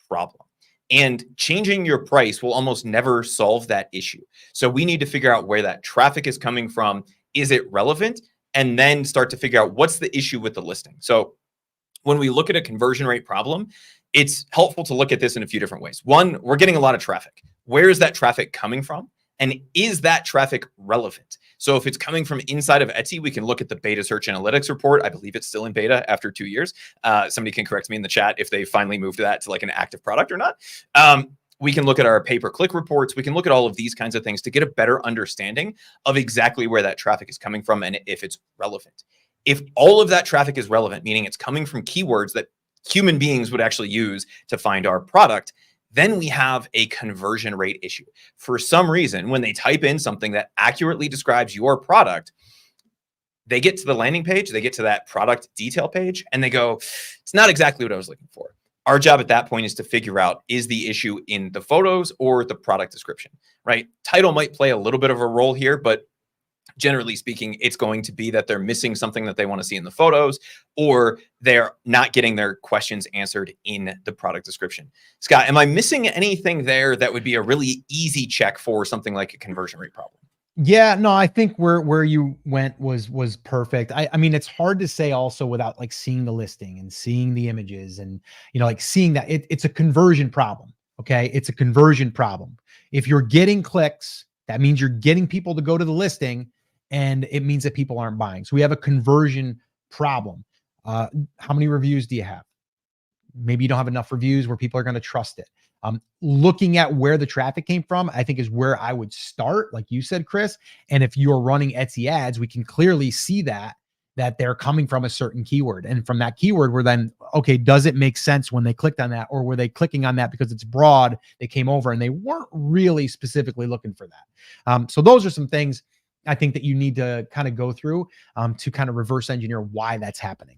problem. And changing your price will almost never solve that issue. So we need to figure out where that traffic is coming from. Is it relevant? And then start to figure out what's the issue with the listing. So when we look at a conversion rate problem, it's helpful to look at this in a few different ways. One, we're getting a lot of traffic. Where is that traffic coming from? And is that traffic relevant? So if it's coming from inside of Etsy, we can look at the beta search analytics report. I believe it's still in beta after 2 years. Somebody can correct me in the chat if they finally moved that to like an active product or not. We can look at our pay-per-click reports. We can look at all of these kinds of things to get a better understanding of exactly where that traffic is coming from and if it's relevant. If all of that traffic is relevant, meaning it's coming from keywords that human beings would actually use to find our product, then we have a conversion rate issue. For some reason, when they type in something that accurately describes your product, they get to the landing page, they get to that product detail page, and they go, it's not exactly what I was looking for. Our job at that point is to figure out, is the issue in the photos or the product description, right? Title might play a little bit of a role here, but generally speaking, it's going to be that they're missing something that they want to see in the photos, or they're not getting their questions answered in the product description. Scott, am I missing anything there that would be a really easy check for something like a conversion rate problem? Yeah, no, I think where you went was perfect. I mean, it's hard to say also without like seeing the listing and seeing the images and like seeing that it's a conversion problem. Okay, it's a conversion problem. If you're getting clicks, that means you're getting people to go to the listing, and it means that people aren't buying. So we have a conversion problem. How many reviews do you have? Maybe you don't have enough reviews where people are going to trust it. Looking at where the traffic came from, I think is where I would start, like you said, Chris. And if you're running Etsy ads, we can clearly see that they're coming from a certain keyword. And from that keyword, we're then, okay, does it make sense when they clicked on that? Or were they clicking on that because it's broad, they came over and they weren't really specifically looking for that? So those are some things I think that you need to kind of go through to kind of reverse engineer why that's happening.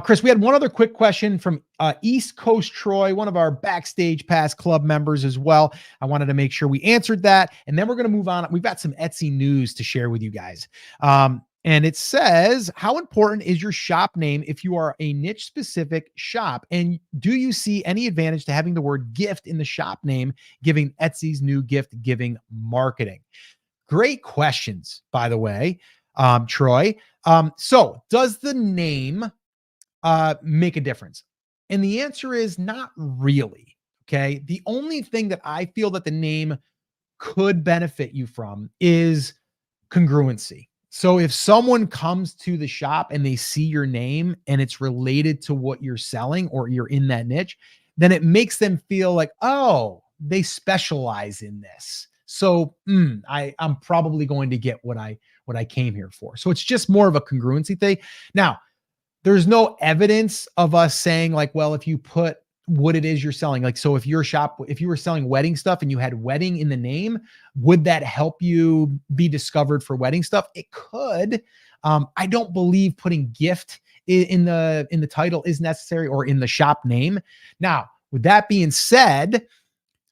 Chris, we had one other quick question from East Coast Troy, one of our Backstage Pass Club members as well. I wanted to make sure we answered that. And then we're going to move on. We've got some Etsy news to share with you guys. And it says, how important is your shop name if you are a niche specific shop? And do you see any advantage to having the word gift in the shop name, giving Etsy's new gift giving marketing? Great questions, by the way, Troy. So does the name make a difference? And the answer is not really. Okay. The only thing that I feel that the name could benefit you from is congruency. So if someone comes to the shop and they see your name and it's related to what you're selling or you're in that niche, then it makes them feel like, oh, they specialize in this. So I'm probably going to get what I came here for. So it's just more of a congruency thing. Now, there's no evidence of us saying like, well, if you put what it is you're selling, like, so if your shop, if you were selling wedding stuff and you had wedding in the name, would that help you be discovered for wedding stuff? It could. I don't believe putting gift in the title is necessary, or in the shop name. Now, with that being said,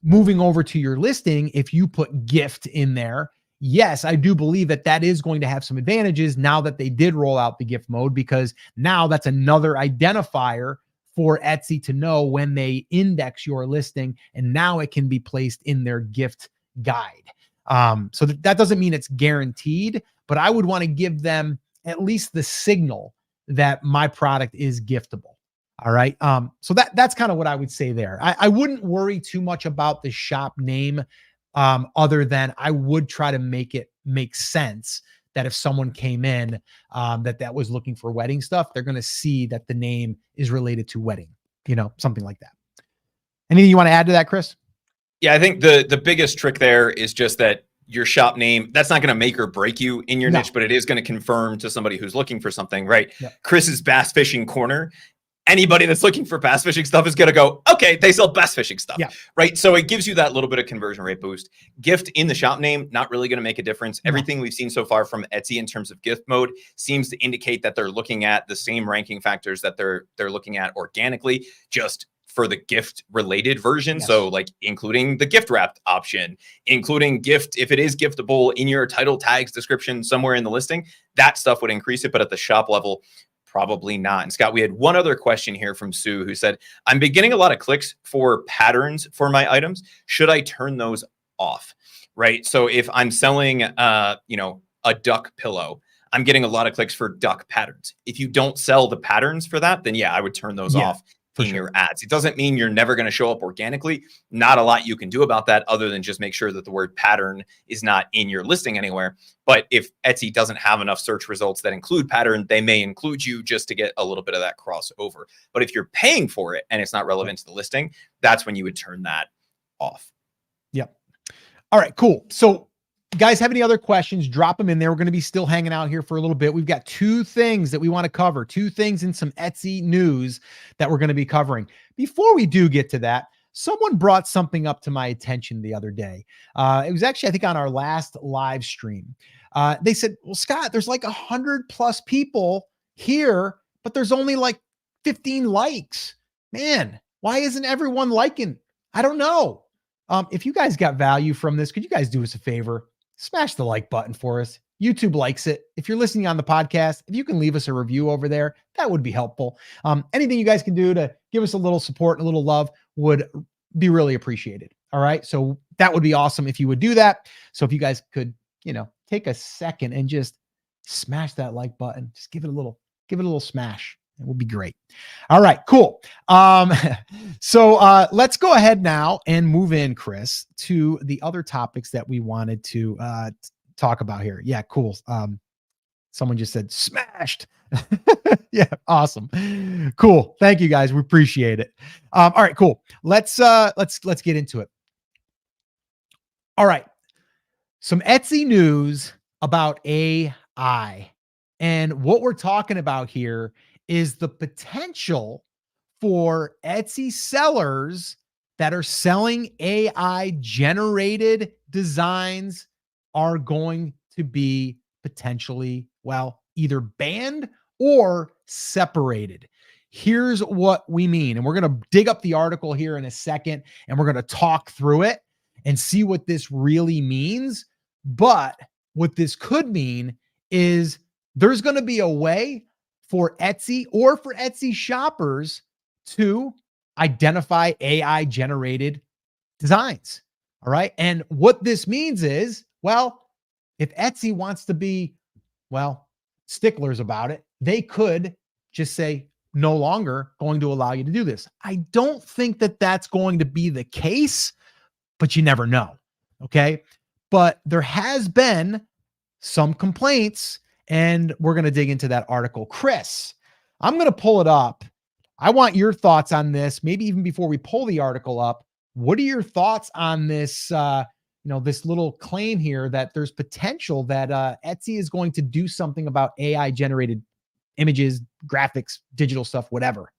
moving over to your listing, if you put gift in there, yes, I do believe that is going to have some advantages now that they did roll out the gift mode, because now that's another identifier for Etsy to know when they index your listing, and now it can be placed in their gift guide. So that doesn't mean it's guaranteed, but I would want to give them at least the signal that my product is giftable. All right. So that's kind of what I would say there. I wouldn't worry too much about the shop name, other than I would try to make it make sense that if someone came in that was looking for wedding stuff, they're going to see that the name is related to wedding, something like that. Anything you want to add to that, Chris? Yeah, I think the biggest trick there is just that your shop name, that's not going to make or break you in your niche, but it is going to confirm to somebody who's looking for something, right? Yep. Chris's Bass Fishing Corner. Anybody that's looking for bass fishing stuff is going to go, okay, they sell bass fishing stuff, right? So it gives you that little bit of conversion rate boost. Gift in the shop name, not really going to make a difference. Everything we've seen so far from Etsy in terms of gift mode seems to indicate that they're looking at the same ranking factors that they're looking at organically, just for the gift related version. Yes. So like including the gift wrapped option, including gift, if it is giftable in your title, tags, description, somewhere in the listing, that stuff would increase it. But at the shop level, probably not. And Scott, we had one other question here from Sue, who said, I'm beginning a lot of clicks for patterns for my items. Should I turn those off? Right. So if I'm selling, a duck pillow, I'm getting a lot of clicks for duck patterns. If you don't sell the patterns for that, then yeah, I would turn those off in your ads. It doesn't mean you're never going to show up organically. Not a lot you can do about that other than just make sure that the word pattern is not in your listing anywhere. But if Etsy doesn't have enough search results that include pattern, they may include you just to get a little bit of that crossover. But if you're paying for it and it's not relevant to the listing, that's when you would turn that off. Yep. All right, cool. So guys, have any other questions? Drop them in there. We're going to be still hanging out here for a little bit. We've got two things that we want to cover, two things in some Etsy news that we're going to be covering. Before we do get to that, someone brought something up to my attention the other day. It was actually, I think, on our last live stream. They said, well, Scott, there's like 100+ people here, but there's only like 15 likes. Man, why isn't everyone liking? I don't know. If you guys got value from this, could you guys do us a favor? Smash the like button for us. YouTube likes it. If you're listening on the podcast, if you can leave us a review over there, that would be helpful. Anything you guys can do to give us a little support and a little love would be really appreciated. All right. So that would be awesome if you would do that. So if you guys could, take a second and just smash that like button, just give it a little smash. It would be great. All right, cool. So let's go ahead now and move in, Chris, to the other topics that we wanted to talk about here. Yeah, cool. Someone just said smashed. Yeah, awesome. Cool. Thank you guys. We appreciate it. All right, cool. Let's get into it. All right. Some Etsy news about AI. And what we're talking about here is the potential for Etsy sellers that are selling AI generated designs are going to be potentially, either banned or separated. Here's what we mean. And we're going to dig up the article here in a second and we're going to talk through it and see what this really means. But what this could mean is there's going to be a way for Etsy or for Etsy shoppers to identify AI generated designs. All right. And what this means is, if Etsy wants to be, sticklers about it, they could just say, no longer going to allow you to do this. I don't think that that's going to be the case, but you never know. Okay. But there has been some complaints, and we're going to dig into that article. Chris, I'm going to pull it up. I want your thoughts on this, maybe even before we pull the article up. What are your thoughts on this, this little claim here that there's potential that Etsy is going to do something about AI generated images, graphics, digital stuff, whatever?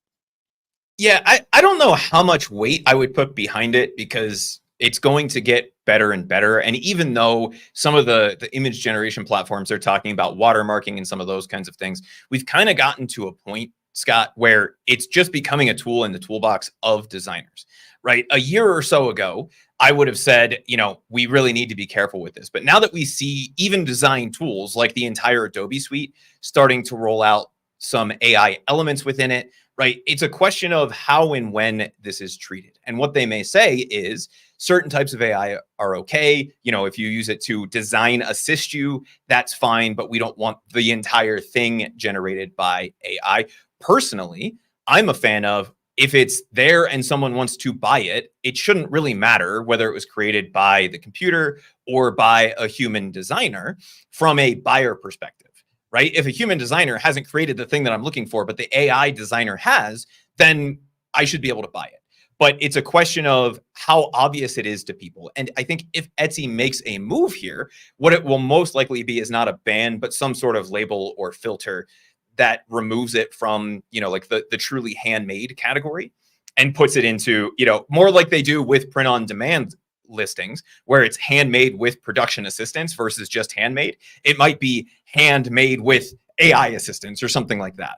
Yeah, I don't know how much weight I would put behind it because it's going to get better and better. And even though some of the image generation platforms are talking about watermarking and some of those kinds of things, we've kind of gotten to a point, Scott, where it's just becoming a tool in the toolbox of designers, right? A year or so ago, I would have said, we really need to be careful with this. But now that we see even design tools like the entire Adobe suite starting to roll out some AI elements within it, right? It's a question of how and when this is treated. And what they may say is certain types of AI are okay. If you use it to design assist you, that's fine, but we don't want the entire thing generated by AI. Personally, I'm a fan of if it's there and someone wants to buy it, it shouldn't really matter whether it was created by the computer or by a human designer from a buyer perspective. Right? If a human designer hasn't created the thing that I'm looking for, but the AI designer has, then I should be able to buy it. But it's a question of how obvious it is to people. And I think if Etsy makes a move here, what it will most likely be is not a ban, but some sort of label or filter that removes it from, like the truly handmade category and puts it into, more like they do with print on demand listings, where it's handmade with production assistance versus just handmade. It might be handmade with AI assistance or something like that.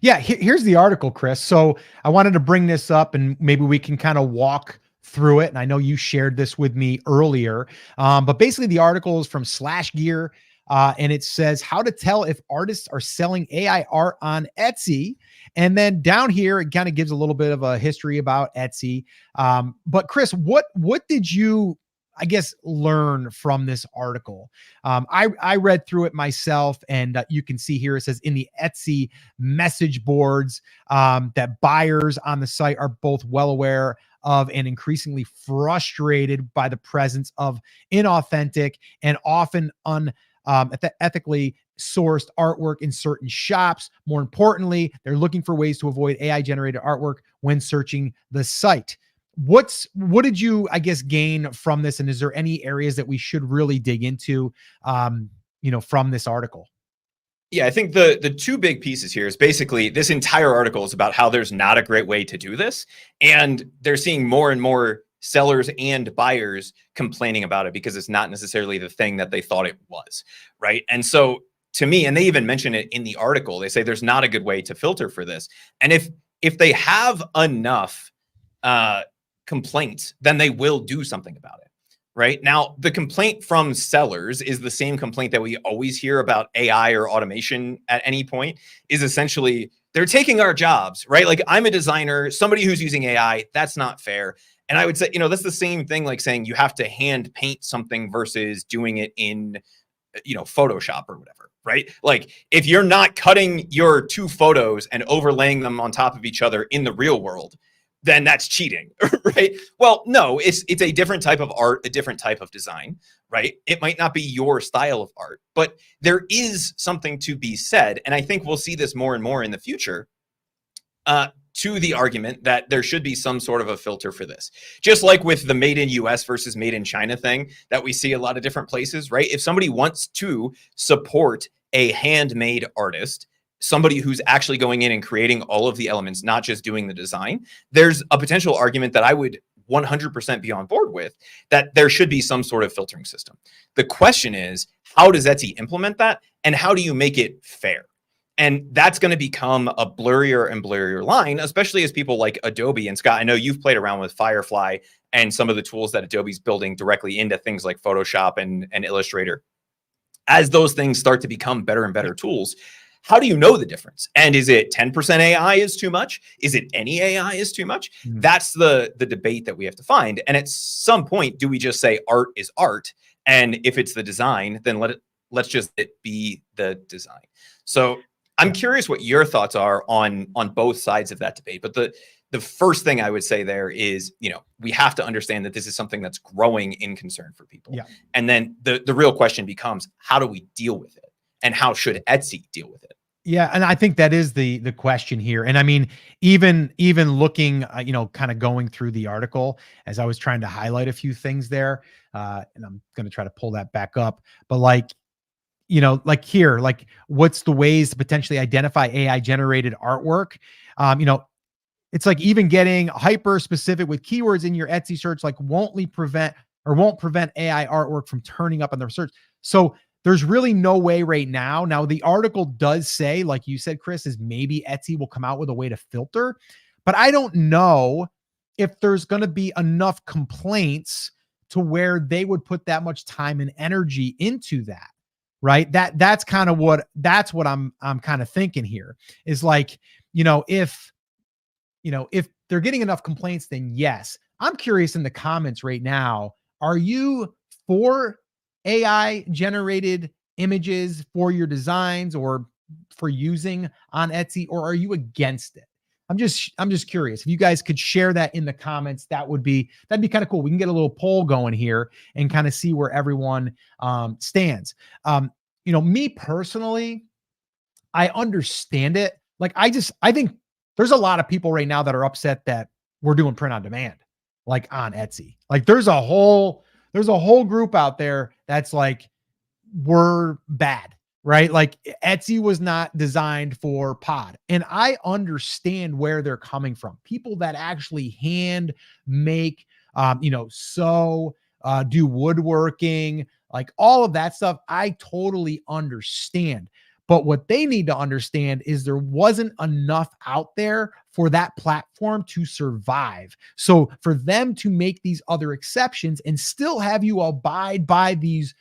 Yeah, here's the article, Chris. So I wanted to bring this up and maybe we can kind of walk through it. And I know you shared this with me earlier, but basically the article is from SlashGear, and it says how to tell if artists are selling AI art on Etsy. And then down here, it kind of gives a little bit of a history about Etsy. But Chris, what did you, learn from this article? I read through it myself, and you can see here, it says in the Etsy message boards that buyers on the site are both well aware of and increasingly frustrated by the presence of inauthentic and often ethically sourced artwork in certain shops. More importantly, they're looking for ways to avoid AI generated artwork when searching the site. What did you, gain from this? And is there any areas that we should really dig into, from this article? Yeah, I think the two big pieces here is basically this entire article is about how there's not a great way to do this. And they're seeing more and more sellers and buyers complaining about it because it's not necessarily the thing that they thought it was, right? And so to me, and they even mention it in the article, they say there's not a good way to filter for this. And if they have enough complaints, then they will do something about it. Right now, the complaint from sellers is the same complaint that we always hear about AI or automation at any point, is essentially they're taking our jobs, right? Like, I'm a designer, somebody who's using AI, that's not fair. And I would say, that's the same thing like saying you have to hand paint something versus doing it in, Photoshop or whatever, right? Like, if you're not cutting your two photos and overlaying them on top of each other in the real world, then that's cheating, right? Well, no, it's a different type of art, a different type of design, right? It might not be your style of art, but there is something to be said. And I think we'll see this more and more in the future, to the argument that there should be some sort of a filter for this. Just like with the made in US versus made in China thing that we see a lot of different places, right? If somebody wants to support a handmade artist, somebody who's actually going in and creating all of the elements, not just doing the design, there's a potential argument that I would 100% be on board with, that there should be some sort of filtering system. The question is, how does Etsy implement that? And how do you make it fair? And that's going to become a blurrier and blurrier line, especially as people like Adobe. And Scott, I know you've played around with Firefly and some of the tools that Adobe's building directly into things like Photoshop and Illustrator. As those things start to become better and better tools, how do you know the difference? And is it 10% AI is too much? Is it any AI is too much? Mm-hmm. That's the debate that we have to find. And at some point, do we just say art is art? And if it's the design, then let's just be the design. So I'm curious what your thoughts are on both sides of that debate. But the first thing I would say there is, we have to understand that this is something that's growing in concern for people. Yeah. And then the real question becomes, how do we deal with it? And how should Etsy deal with it? Yeah, and I think that is the question here. And I mean, even looking, kind of going through the article as I was trying to highlight a few things there, and I'm going to try to pull that back up. But like here, like, what's the ways to potentially identify AI generated artwork? It's like even getting hyper specific with keywords in your Etsy search, like won't prevent AI artwork from turning up on their search. So there's really no way right now. Now, the article does say, like you said, Chris, is maybe Etsy will come out with a way to filter, but I don't know if there's going to be enough complaints to where they would put that much time and energy into that. Right. That's what I'm kind of thinking here is like, if they're getting enough complaints, then yes. I'm curious in the comments right now, are you for AI generated images for your designs or for using on Etsy, or are you against it? I'm just curious. If you guys could share that in the comments, that'd be kind of cool. We can get a little poll going here and kind of see where everyone stands. Me personally, I understand it. Like, I think there's a lot of people right now that are upset that we're doing print on demand, like on Etsy. Like, there's a whole group out there that's like, we're bad. Right? Like, Etsy was not designed for pod. And I understand where they're coming from. People that actually hand make, sew, do woodworking, like all of that stuff. I totally understand. But what they need to understand is there wasn't enough out there for that platform to survive. So for them to make these other exceptions and still have you abide by these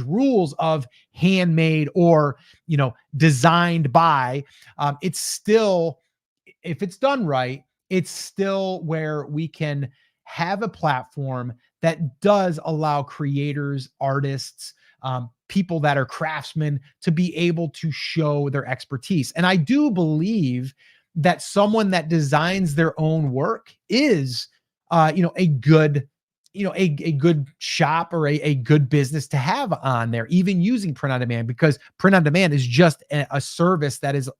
rules of handmade or, designed by, it's still, if it's done right, it's still where we can have a platform that does allow creators, artists, people that are craftsmen to be able to show their expertise. And I do believe that someone that designs their own work is, a good, a good shop or a good business to have on there, even using print on demand, because print on demand is just a service that is,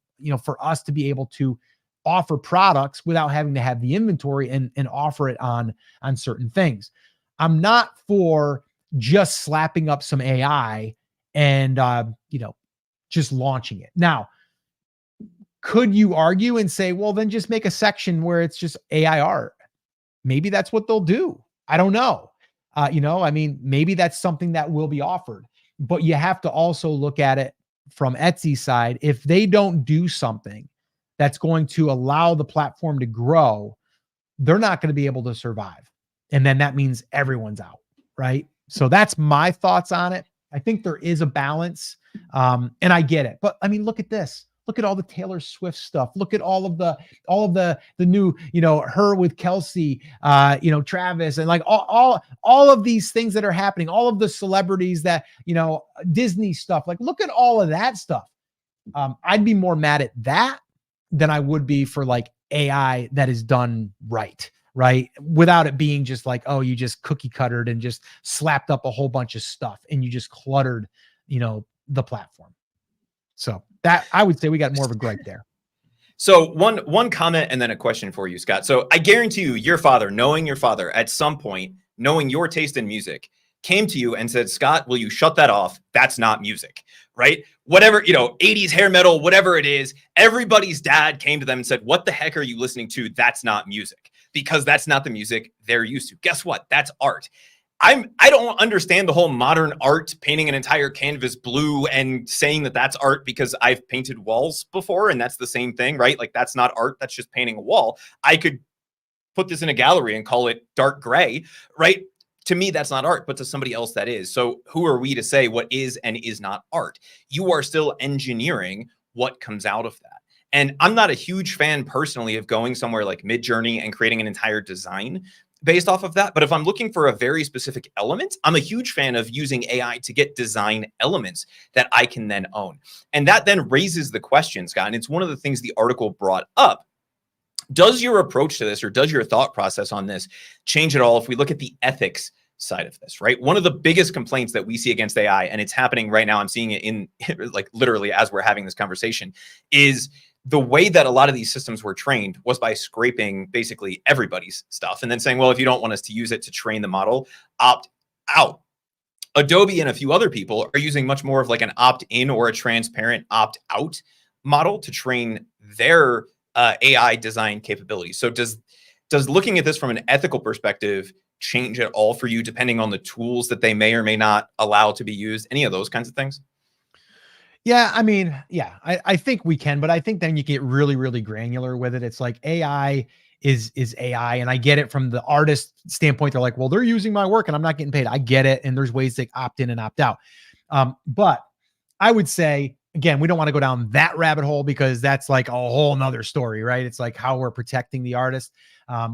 for us to be able to offer products without having to have the inventory and offer it on certain things. I'm not for just slapping up some AI and, just launching it. Now, could you argue and say, well, then just make a section where it's just AI art? Maybe that's what they'll do. I don't know. Maybe that's something that will be offered, but you have to also look at it from Etsy side, if they don't do something that's going to allow the platform to grow, they're not going to be able to survive. And then that means everyone's out, right? So that's my thoughts on it. I think there is a balance, and I get it. But I mean, look at this. Look at all the Taylor Swift stuff. Look at all of the new, her with Kelsey, Travis, and like all of these things that are happening. All of the celebrities that Disney stuff. Like, look at all of that stuff. I'd be more mad at that than I would be for like AI that is done right, without it being just like, oh, you just cookie cuttered and just slapped up a whole bunch of stuff and you just cluttered, the platform. So that, I would say, we got more of a gripe there. So one comment and then a question for you, Scott. So I guarantee you, knowing your father at some point, knowing your taste in music, came to you and said, Scott, will you shut that off? That's not music, right? Whatever, 80s hair metal, whatever it is, everybody's dad came to them and said, what the heck are you listening to? That's not music, because that's not the music they're used to. Guess what? That's art. I don't understand the whole modern art, painting an entire canvas blue and saying that that's art, because I've painted walls before and that's the same thing, right? Like, that's not art. That's just painting a wall. I could put this in a gallery and call it dark gray, right? To me, that's not art, but to somebody else that is. So who are we to say what is and is not art? You are still engineering what comes out of that. And I'm not a huge fan personally of going somewhere like Midjourney and creating an entire design based off of that. But if I'm looking for a very specific element, I'm a huge fan of using AI to get design elements that I can then own. And that then raises the question, Scott, and it's one of the things the article brought up. Does your approach to this, or does your thought process on this change at all if we look at the ethics side of this, right? One of the biggest complaints that we see against AI, and it's happening right now, I'm seeing it in like literally as we're having this conversation, is the way that a lot of these systems were trained was by scraping basically everybody's stuff and then saying, well, if you don't want us to use it to train the model, opt out. Adobe and a few other people are using much more of like an opt-in or a transparent opt-out model to train their AI design capabilities. So does looking at this from an ethical perspective change at all for you, depending on the tools that they may or may not allow to be used? Any of those kinds of things? Yeah, I mean, yeah, I think we can, but I think then you get really, really granular with it. It's like AI is AI, and I get it from the artist standpoint. They're like, well, they're using my work and I'm not getting paid. I get it, and there's ways to opt in and opt out. But I would say, again, we don't want to go down that rabbit hole because that's like a whole nother story, right? It's like how we're protecting the artist.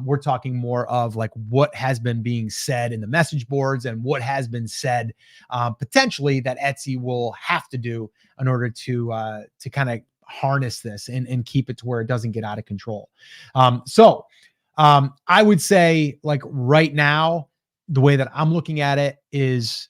We're talking more of like what has been being said in the message boards and what has been said potentially that Etsy will have to do in order to kind of harness this and keep it to where it doesn't get out of control. So I would say, like, right now, the way that I'm looking at it is,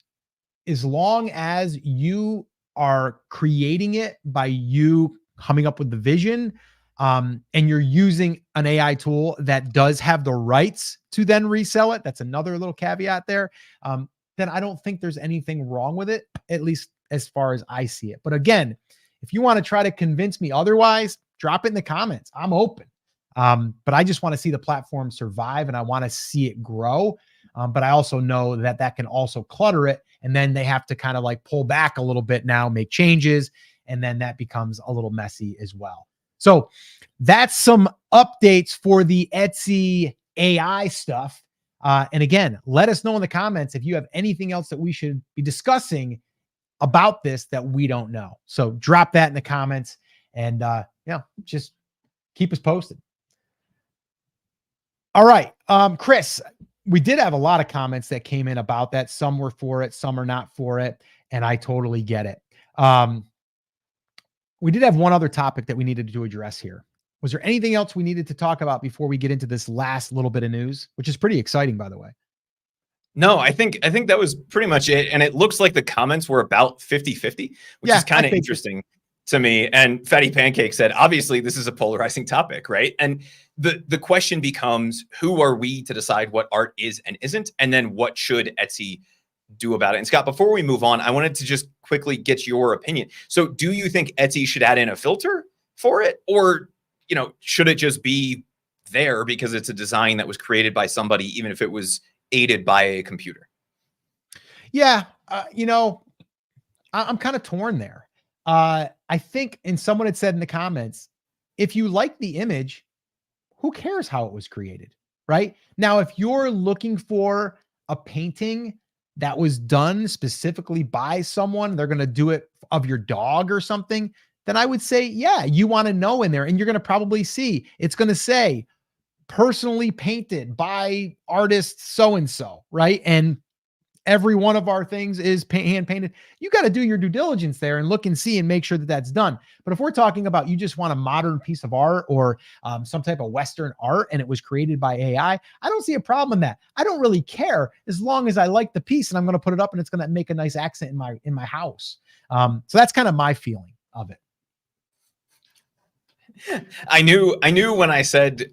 as long as you are creating it by you coming up with the vision, and you're using an AI tool that does have the rights to then resell it, that's another little caveat there, then I don't think there's anything wrong with it, at least as far as I see it. But again, if you want to try to convince me otherwise, drop it in the comments. I'm open. But I just want to see the platform survive, and I want to see it grow. But I also know that that can also clutter it. And then they have to kind of like pull back a little bit now, make changes. And then that becomes a little messy as well. So that's some updates for the Etsy AI stuff. And again, let us know in the comments if you have anything else that we should be discussing about this that we don't know. So drop that in the comments, and just keep us posted. All right. Chris, we did have a lot of comments that came in about that. Some were for it, some are not for it, and I totally get it. We did have one other topic that we needed to address here. Was there anything else we needed to talk about before we get into this last little bit of news, which is pretty exciting, by the way? No, I think that was pretty much it. And it looks like the comments were about 50-50, which is kind of interesting to me. And Fatty Pancake said, obviously, this is a polarizing topic, right? And the question becomes, who are we to decide what art is and isn't? And then what should Etsy do about it? And Scott, before we move on, I wanted to just quickly get your opinion. So do you think Etsy should add in a filter for it? Or, should it just be there because it's a design that was created by somebody, even if it was aided by a computer? Yeah. I'm kind of torn there. I think, and someone had said in the comments, if you like the image, who cares how it was created, right? Now, if you're looking for a painting that was done specifically by someone, they're going to do it of your dog or something, then I would say, yeah, you want to know in there, and you're going to probably see it's going to say personally painted by artist so-and-so, right? And every one of our things is hand painted. You got to do your due diligence there and look and see and make sure that that's done. But if we're talking about you just want a modern piece of art or some type of Western art and it was created by AI, I don't see a problem in that. I don't really care as long as I like the piece and I'm going to put it up and it's going to make a nice accent in my house. So that's kind of my feeling of it. I knew when I said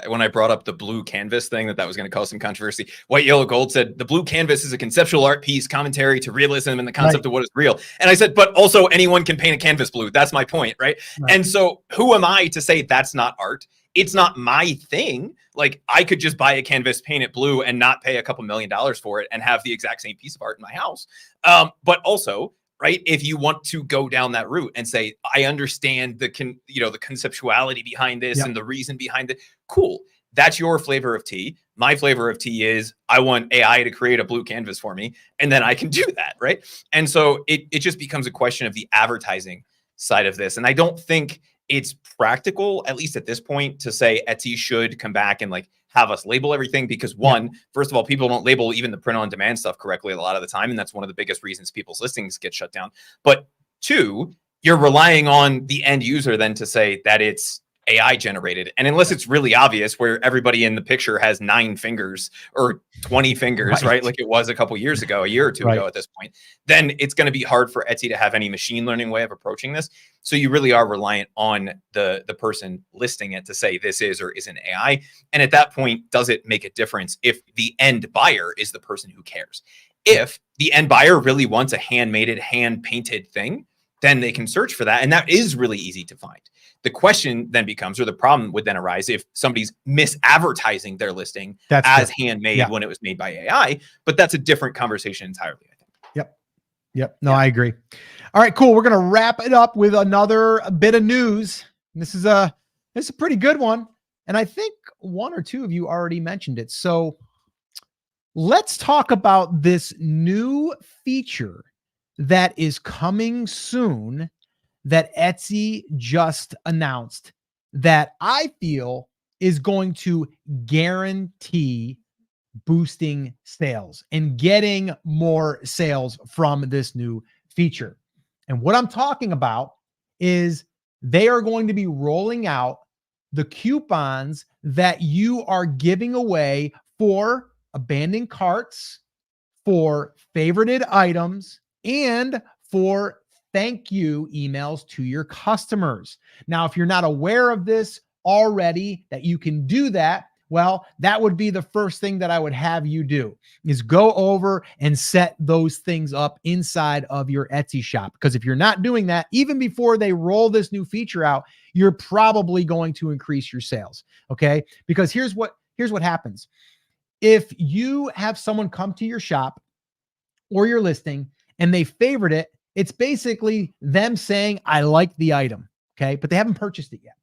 when I brought up the blue canvas thing that was going to cause some controversy. White Yellow Gold said the blue canvas is a conceptual art piece, commentary to realism and the concept of what is real. And I said, but also anyone can paint a canvas blue. That's my point, right? And so who am I to say that's not art? It's not my thing. Like I could just buy a canvas, paint it blue, and not pay a couple $1 million for it and have the exact same piece of art in my house. But also, right, if you want to go down that route and say, I understand the conceptuality behind this and the reason behind it, cool. That's your flavor of tea. My flavor of tea is I want AI to create a blue canvas for me, and then I can do that, right? And so it just becomes a question of the advertising side of this. And I don't think it's practical, at least at this point, to say Etsy should come back and like have us label everything because one, first of all, people don't label even the print on demand stuff correctly a lot of the time. And that's one of the biggest reasons people's listings get shut down. But two, you're relying on the end user then to say that it's AI generated. And unless it's really obvious where everybody in the picture has 9 fingers or 20 fingers, right? Like it was a couple years ago, a year or two ago at this point, then it's going to be hard for Etsy to have any machine learning way of approaching this. So you really are reliant on the person listing it to say this is or isn't AI. And at that point, does it make a difference if the end buyer is the person who cares? If the end buyer really wants a hand-made, hand-painted thing, then they can search for that. And that is really easy to find. The question then becomes, or the problem would then arise if somebody's misadvertising their listing as handmade when it was made by AI, but that's a different conversation entirely, I think. Yep. No, I agree. All right, cool. We're going to wrap it up with another bit of news. This is a pretty good one. And I think one or two of you already mentioned it. So let's talk about this new feature that is coming soon that Etsy just announced that I feel is going to guarantee boosting sales and getting more sales from this new feature. And what I'm talking about is they are going to be rolling out the coupons that you are giving away for abandoned carts, for favorited items, and for thank you emails to your customers. Now, if you're not aware of this already, that you can do that, well, that would be the first thing that I would have you do is go over and set those things up inside of your Etsy shop. Because if you're not doing that, even before they roll this new feature out, you're probably going to increase your sales. Okay. Because here's what happens. If you have someone come to your shop or your listing and they favorite it, it's basically them saying, I like the item. Okay. But they haven't purchased it yet.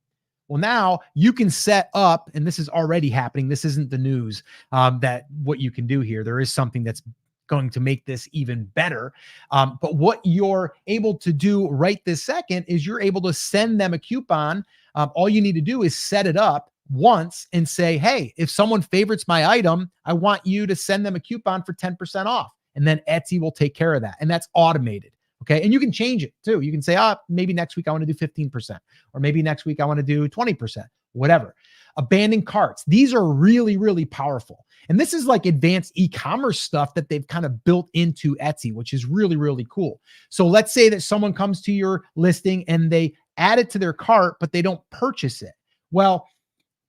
Well, now you can set up, and this is already happening. This isn't the news that what you can do here. There is something that's going to make this even better. But what you're able to do right this second is you're able to send them a coupon. All you need to do is set it up once and say, hey, if someone favorites my item, I want you to send them a coupon for 10% off. And then Etsy will take care of that. And that's automated. Okay. And you can change it too. You can say, maybe next week I want to do 15%, or maybe next week I want to do 20%, whatever. Abandoned carts. These are really, really powerful. And this is like advanced e-commerce stuff that they've kind of built into Etsy, which is really, really cool. So let's say that someone comes to your listing and they add it to their cart, but they don't purchase it. Well,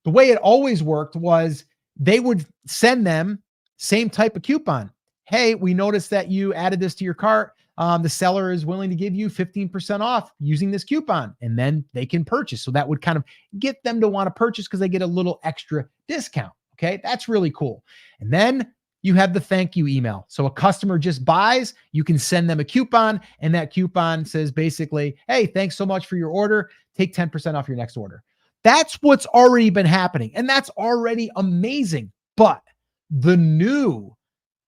the way it always worked was they would send them same type of coupon. Hey, we noticed that you added this to your cart. The seller is willing to give you 15% off using this coupon, and then they can purchase. So that would kind of get them to want to purchase because they get a little extra discount. Okay. That's really cool. And then you have the thank you email. So a customer just buys, you can send them a coupon, and that coupon says basically, hey, thanks so much for your order. Take 10% off your next order. That's what's already been happening, and that's already amazing. But the new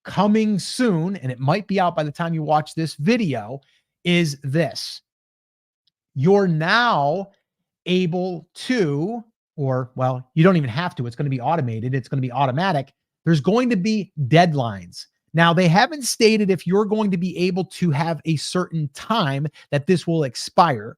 coming soon, and it might be out by the time you watch this video, is this. You're now able to, or well, you don't even have to, it's going to be automated, it's going to be automatic. There's going to be deadlines. Now, they haven't stated if you're going to be able to have a certain time that this will expire,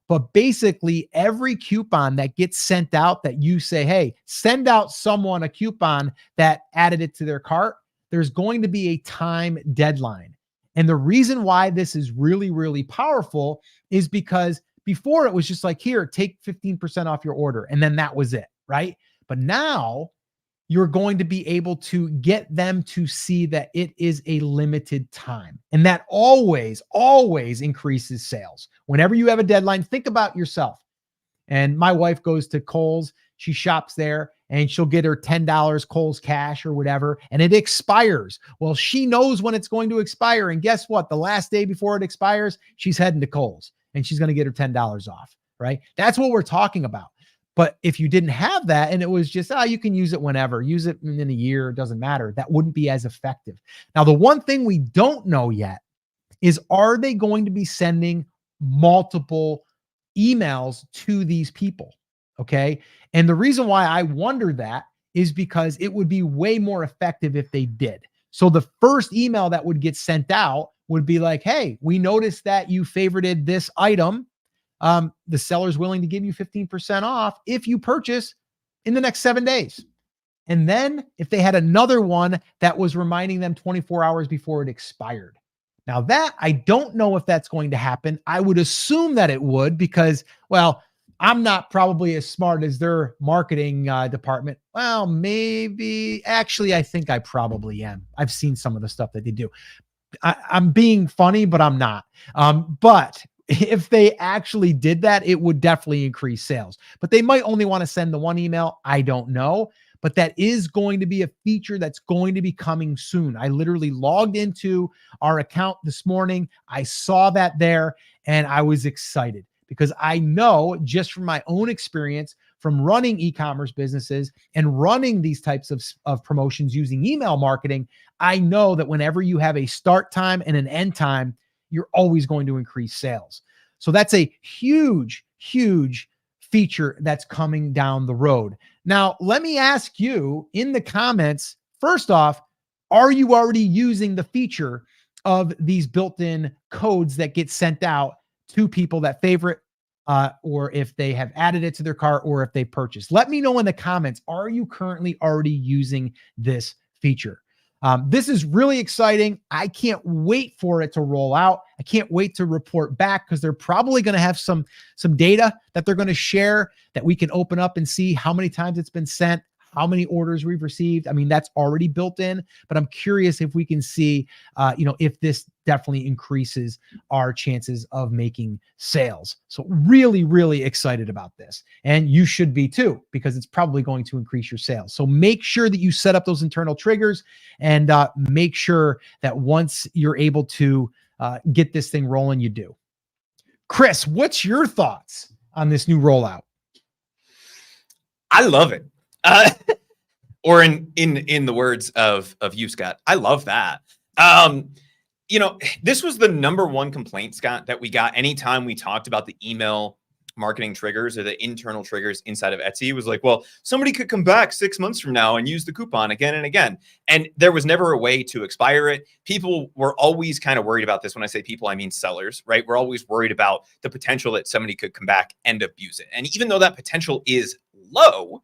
but basically every coupon that gets sent out that you say, hey, send out someone a coupon that added it to their cart, there's going to be a time deadline. And the reason why this is really, really powerful is because before it was just like, here, take 15% off your order. And then that was it, right? But now you're going to be able to get them to see that it is a limited time. And that always, always increases sales. Whenever you have a deadline, think about yourself. And my wife goes to Kohl's, she shops there, and she'll get her $10 Kohl's cash or whatever, and it expires. Well, she knows when it's going to expire. And guess what? The last day before it expires, she's heading to Kohl's and she's going to get her $10 off, right? That's what we're talking about. But if you didn't have that and it was just, you can use it whenever, use it in a year, it doesn't matter, that wouldn't be as effective. Now, the one thing we don't know yet is, are they going to be sending multiple emails to these people? Okay. And the reason why I wonder that is because it would be way more effective if they did. So the first email that would get sent out would be like, hey, we noticed that you favorited this item. The seller's willing to give you 15% off if you purchase in the next 7 days. And then if they had another one that was reminding them 24 hours before it expired. Now that I don't know if that's going to happen. I would assume that it would because, well, I'm not probably as smart as their marketing department. Well, maybe. Actually, I think I probably am. I've seen some of the stuff that they do. I'm being funny, but I'm not. But if they actually did that, it would definitely increase sales. But they might only want to send the one email. I don't know. But that is going to be a feature that's going to be coming soon. I literally logged into our account this morning. I saw that there and I was excited because I know just from my own experience from running e-commerce businesses and running these types of promotions using email marketing, I know that whenever you have a start time and an end time, you're always going to increase sales. So that's a huge, huge feature that's coming down the road. Now, let me ask you in the comments, first off, are you already using the feature of these built-in codes that get sent out to people that favorite, or if they have added it to their cart, or if they purchased? Let me know in the comments, are you currently already using this feature? This is really exciting. I can't wait for it to roll out. I can't wait to report back because they're probably going to have some data that they're going to share that we can open up and see how many times it's been sent, how many orders we've received. I mean, that's already built in, but I'm curious if we can see, if this definitely increases our chances of making sales. So really, really excited about this. And you should be too, because it's probably going to increase your sales. So make sure that you set up those internal triggers and make sure that once you're able to get this thing rolling, you do. Chris, what's your thoughts on this new rollout? I love it. Or in the words of you, Scott, I love that. This was the number one complaint, Scott, that we got anytime we talked about the email marketing triggers or the internal triggers inside of Etsy. It was like, well, somebody could come back 6 months from now and use the coupon again and again. And there was never a way to expire it. People were always kind of worried about this. When I say people, I mean sellers, right? We're always worried about the potential that somebody could come back and abuse it. And even though that potential is low,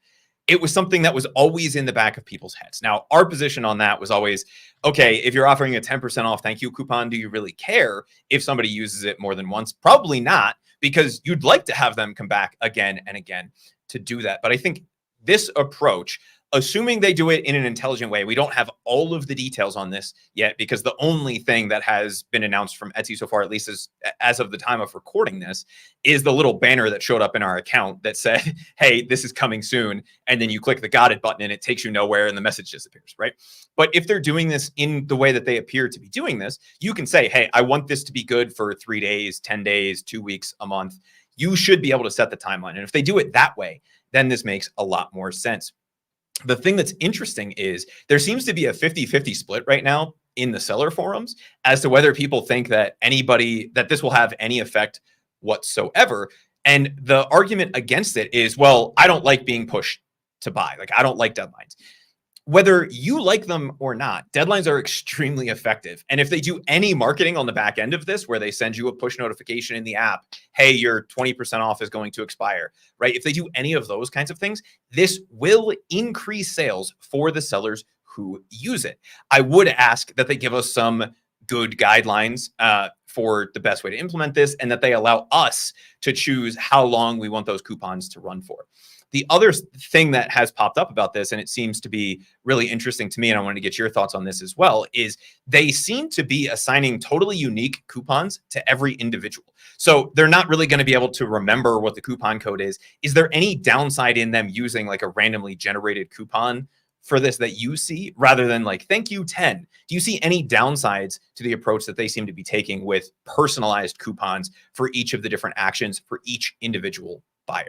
it was something that was always in the back of people's heads. Now, our position on that was always, okay, if you're offering a 10% off thank you coupon, do you really care if somebody uses it more than once? Probably not, because you'd like to have them come back again and again to do that. But I think this approach assuming they do it in an intelligent way. We don't have all of the details on this yet, because the only thing that has been announced from Etsy so far, at least as of the time of recording this, is the little banner that showed up in our account that said, hey, this is coming soon. And then you click the got it button and it takes you nowhere and the message disappears, right? But if they're doing this in the way that they appear to be doing this, you can say, hey, I want this to be good for 3 days, 10 days, 2 weeks, a month. You should be able to set the timeline. And if they do it that way, then this makes a lot more sense. The thing that's interesting is there seems to be a 50-50 split right now in the seller forums as to whether people think that this will have any effect whatsoever. And the argument against it is, well, I don't like being pushed to buy. Like, I don't like deadlines. Whether you like them or not, deadlines are extremely effective. And if they do any marketing on the back end of this, where they send you a push notification in the app, hey, your 20% off is going to expire, right? If they do any of those kinds of things, this will increase sales for the sellers who use it. I would ask that they give us some good guidelines for the best way to implement this, and that they allow us to choose how long we want those coupons to run for. The other thing that has popped up about this, and it seems to be really interesting to me, and I wanted to get your thoughts on this as well, is they seem to be assigning totally unique coupons to every individual. So they're not really going to be able to remember what the coupon code is. Is there any downside in them using like a randomly generated coupon for this that you see, rather than like, thank you 10? Do you see any downsides to the approach that they seem to be taking with personalized coupons for each of the different actions for each individual buyer?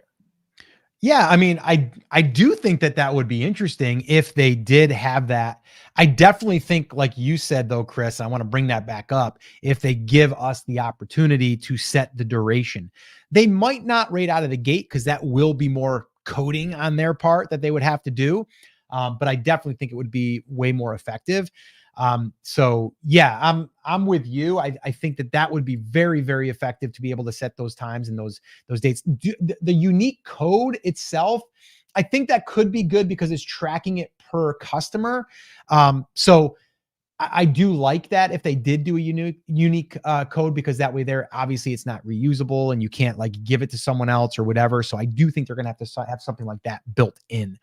Yeah, I mean, I do think that would be interesting if they did have that. I definitely think, like you said, though, Chris, I want to bring that back up. If they give us the opportunity to set the duration, they might not right out of the gate, because that will be more coding on their part that they would have to do. But I definitely think it would be way more effective. So yeah, I'm with you. I think that would be very, very effective to be able to set those times and those dates. The unique code itself, I think that could be good because it's tracking it per customer. So I do like that if they did do a unique code, because that way there, obviously it's not reusable and you can't like give it to someone else or whatever. So I do think they're going to have to have something like that built in.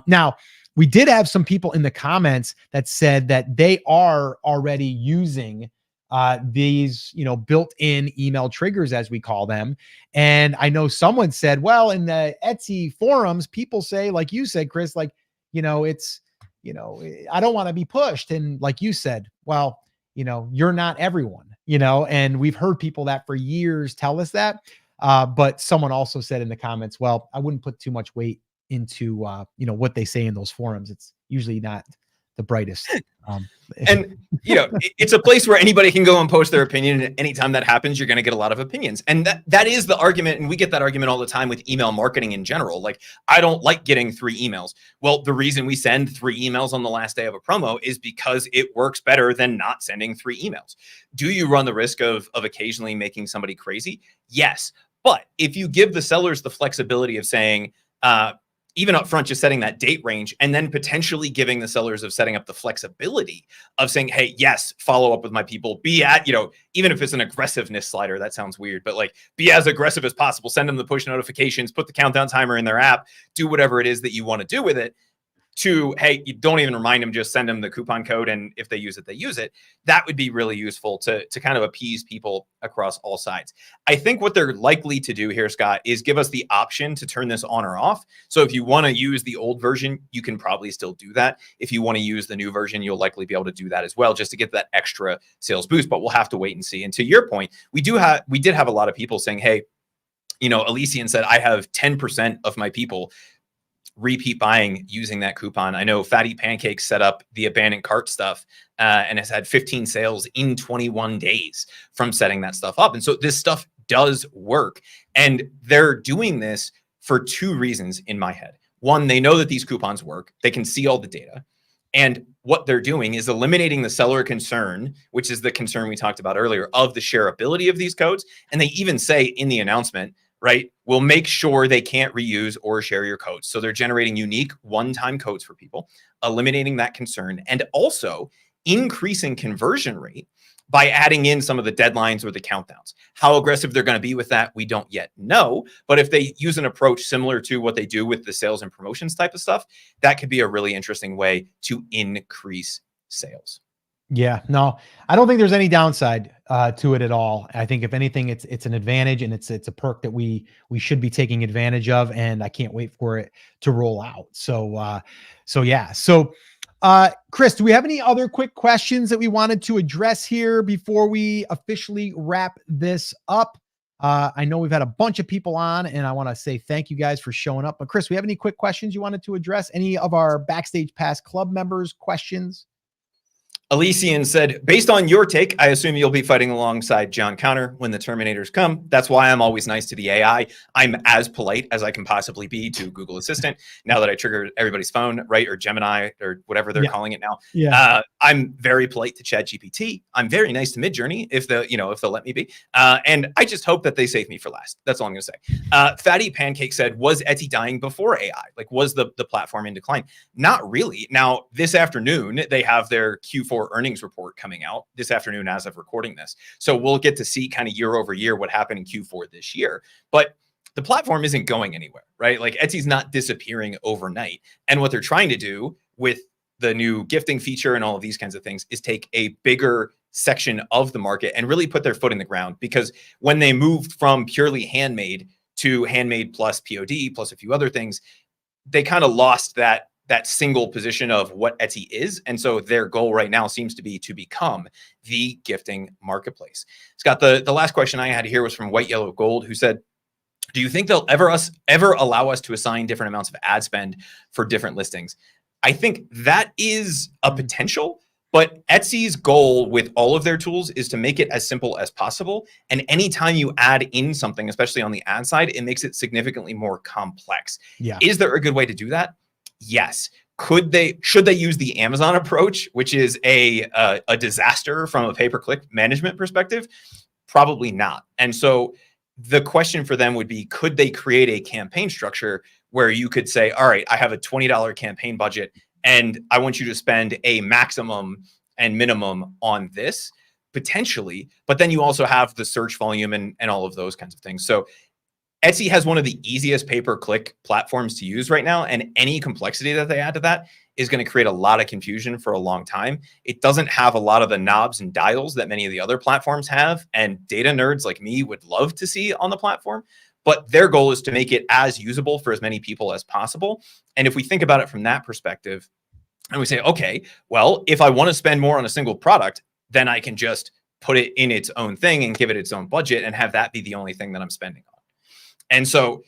Now, we did have some people in the comments that said that they are already using these, built-in email triggers, as we call them. And I know someone said, well, in the Etsy forums, people say, like you said, Chris, like, it's, I don't want to be pushed. And like you said, well, you're not everyone, and we've heard people that for years tell us that. But someone also said in the comments, well, I wouldn't put too much weight into what they say in those forums. It's usually not the brightest. And it's a place where anybody can go and post their opinion, and anytime that happens, you're going to get a lot of opinions. And that is the argument, and we get that argument all the time with email marketing in general. Like, I don't like getting 3 emails. Well, the reason we send 3 emails on the last day of a promo is because it works better than not sending 3 emails. Do you run the risk of occasionally making somebody crazy? Yes. But if you give the sellers the flexibility of saying, even up front, just setting that date range, and then potentially giving the sellers of setting up the flexibility of saying, hey, yes, follow up with my people, be at, even if it's an aggressiveness slider, that sounds weird, but like, be as aggressive as possible, send them the push notifications, put the countdown timer in their app, do whatever it is that you want to do with it, to, hey, you don't even remind them, just send them the coupon code, and if they use it, they use it. That would be really useful to kind of appease people across all sides. I think what they're likely to do here, Scott, is give us the option to turn this on or off. So if you want to use the old version, you can probably still do that. If you want to use the new version, you'll likely be able to do that as well, just to get that extra sales boost. But we'll have to wait and see. And to your point, we did have a lot of people saying, hey, Elysian said, I have 10% of my people repeat buying using that coupon. I know Fatty Pancakes set up the abandoned cart stuff and has had 15 sales in 21 days from setting that stuff up. And so this stuff does work. And they're doing this for 2 reasons in my head. One, they know that these coupons work. They can see all the data. And what they're doing is eliminating the seller concern, which is the concern we talked about earlier, of the shareability of these codes. And they even say in the announcement, right, we'll make sure they can't reuse or share your codes. So they're generating unique one-time codes for people, eliminating that concern, and also increasing conversion rate by adding in some of the deadlines or the countdowns. How aggressive they're going to be with that, we don't yet know. But if they use an approach similar to what they do with the sales and promotions type of stuff, that could be a really interesting way to increase sales. Yeah, no, I don't think there's any downside to it at all. I think if anything, it's an advantage, and it's a perk that we should be taking advantage of, and I can't wait for it to roll out. So yeah. Chris, do we have any other quick questions that we wanted to address here before we officially wrap this up? I know we've had a bunch of people on, and I want to say thank you guys for showing up. But Chris, we have any quick questions you wanted to address? Any of our Backstage Pass Club members' questions? Elysian said, based on your take, I assume you'll be fighting alongside John Connor when the Terminators come. That's why I'm always nice to the AI. I'm as polite as I can possibly be to Google Assistant now that I triggered everybody's phone, right? Or Gemini or whatever they're calling it now. Yeah. I'm very polite to ChatGPT. I'm very nice to Midjourney if they'll let me be. And I just hope that they save me for last. That's all I'm going to say. Fatty Pancake said, was Etsy dying before AI? Like, was the platform in decline? Not really. Now, this afternoon, they have their Q4 earnings report coming out this afternoon as of recording this. So we'll get to see kind of year over year what happened in Q4 this year. But the platform isn't going anywhere, right? Like, Etsy's not disappearing overnight. And what they're trying to do with the new gifting feature and all of these kinds of things is take a bigger section of the market and really put their foot in the ground. Because when they moved from purely handmade to handmade plus POD plus a few other things, they kind of lost that single position of what Etsy is. And so their goal right now seems to be to become the gifting marketplace. Scott, the last question I had here was from White Yellow Gold, who said, do you think they'll ever allow us to assign different amounts of ad spend for different listings? I think that is a potential, but Etsy's goal with all of their tools is to make it as simple as possible. And anytime you add in something, especially on the ad side, it makes it significantly more complex. Yeah. Is there a good way to do that? Yes. Should they use the Amazon approach, which is a disaster from a pay-per-click management perspective? Probably not. And so the question for them would be, could they create a campaign structure where you could say, all right, I have a $20 campaign budget and I want you to spend a maximum and minimum on this, potentially, but then you also have the search volume and all of those kinds of things. So Etsy has one of the easiest pay-per-click platforms to use right now, and any complexity that they add to that is going to create a lot of confusion for a long time. It doesn't have a lot of the knobs and dials that many of the other platforms have, and data nerds like me would love to see on the platform, but their goal is to make it as usable for as many people as possible. And if we think about it from that perspective, and we say, okay, well, if I want to spend more on a single product, then I can just put it in its own thing and give it its own budget and have that be the only thing that I'm spending on. And so,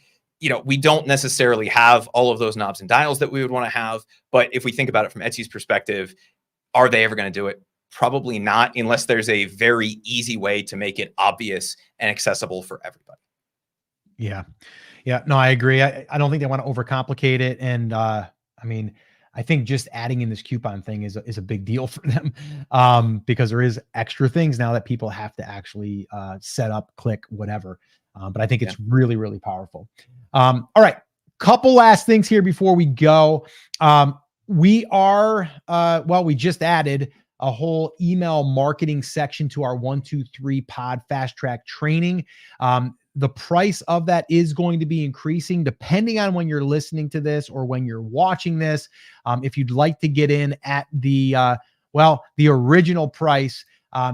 we don't necessarily have all of those knobs and dials that we would want to have. But if we think about it from Etsy's perspective, are they ever going to do it? Probably not, unless there's a very easy way to make it obvious and accessible for everybody. Yeah. Yeah. No, I agree. I don't think they want to overcomplicate it. And I think just adding in this coupon thing is a big deal for them, because there is extra things now that people have to actually set up, click, whatever. But I think it's really, really powerful. All right. Couple last things here before we go. We just added a whole email marketing section to our 1-2-3 pod fast track training. The price of that is going to be increasing depending on when you're listening to this or when you're watching this. If you'd like to get in at the original price,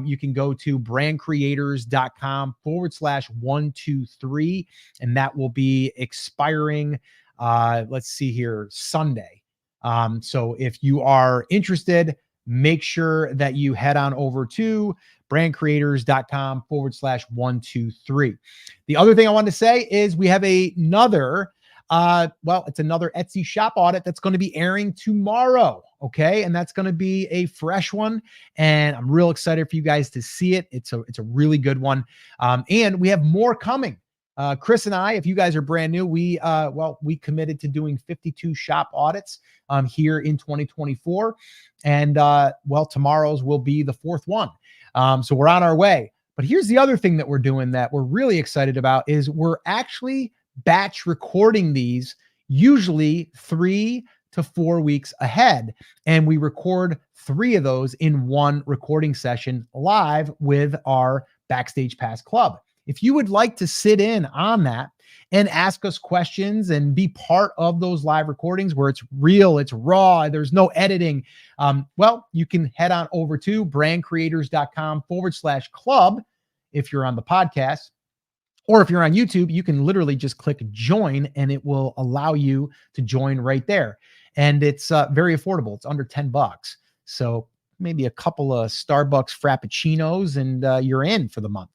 you can go to brandcreators.com/123, and that will be expiring, let's see here, Sunday. So if you are interested, make sure that you head on over to brandcreators.com/123. The other thing I wanted to say is we have another Etsy shop audit that's going to be airing tomorrow. Okay. And that's going to be a fresh one. And I'm real excited for you guys to see it. It's a really good one. And we have more coming. Chris and I, if you guys are brand new, we committed to doing 52 shop audits here in 2024. And tomorrow's will be the fourth one. So we're on our way. But here's the other thing that we're doing that we're really excited about is we're actually batch recording these usually 3 to 4 weeks ahead. And we record 3 of those in one recording session live with our Backstage Pass Club. If you would like to sit in on that and ask us questions and be part of those live recordings where it's real, it's raw, there's no editing, well, you can head on over to brandcreators.com/club if you're on the podcast. Or if you're on YouTube, you can literally just click join and it will allow you to join right there. And it's very affordable. It's under $10. So maybe a couple of Starbucks Frappuccinos and you're in for the month.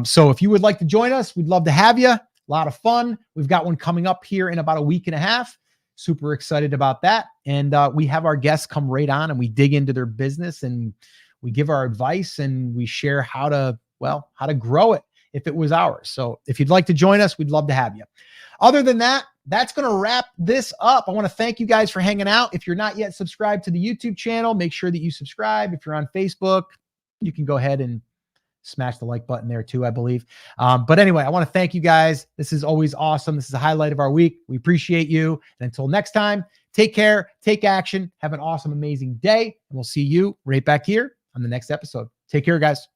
So if you would like to join us, we'd love to have you. A lot of fun. We've got one coming up here in about a week and a half. Super excited about that. And we have our guests come right on and we dig into their business and we give our advice and we share how to grow it if it was ours. So if you'd like to join us, we'd love to have you. Other than that, that's going to wrap this up. I want to thank you guys for hanging out. If you're not yet subscribed to the YouTube channel, make sure that you subscribe. If you're on Facebook, you can go ahead and smash the like button there too, I believe. But anyway, I want to thank you guys. This is always awesome. This is a highlight of our week. We appreciate you. And until next time, take care, take action, have an awesome, amazing day. And we'll see you right back here on the next episode. Take care, guys.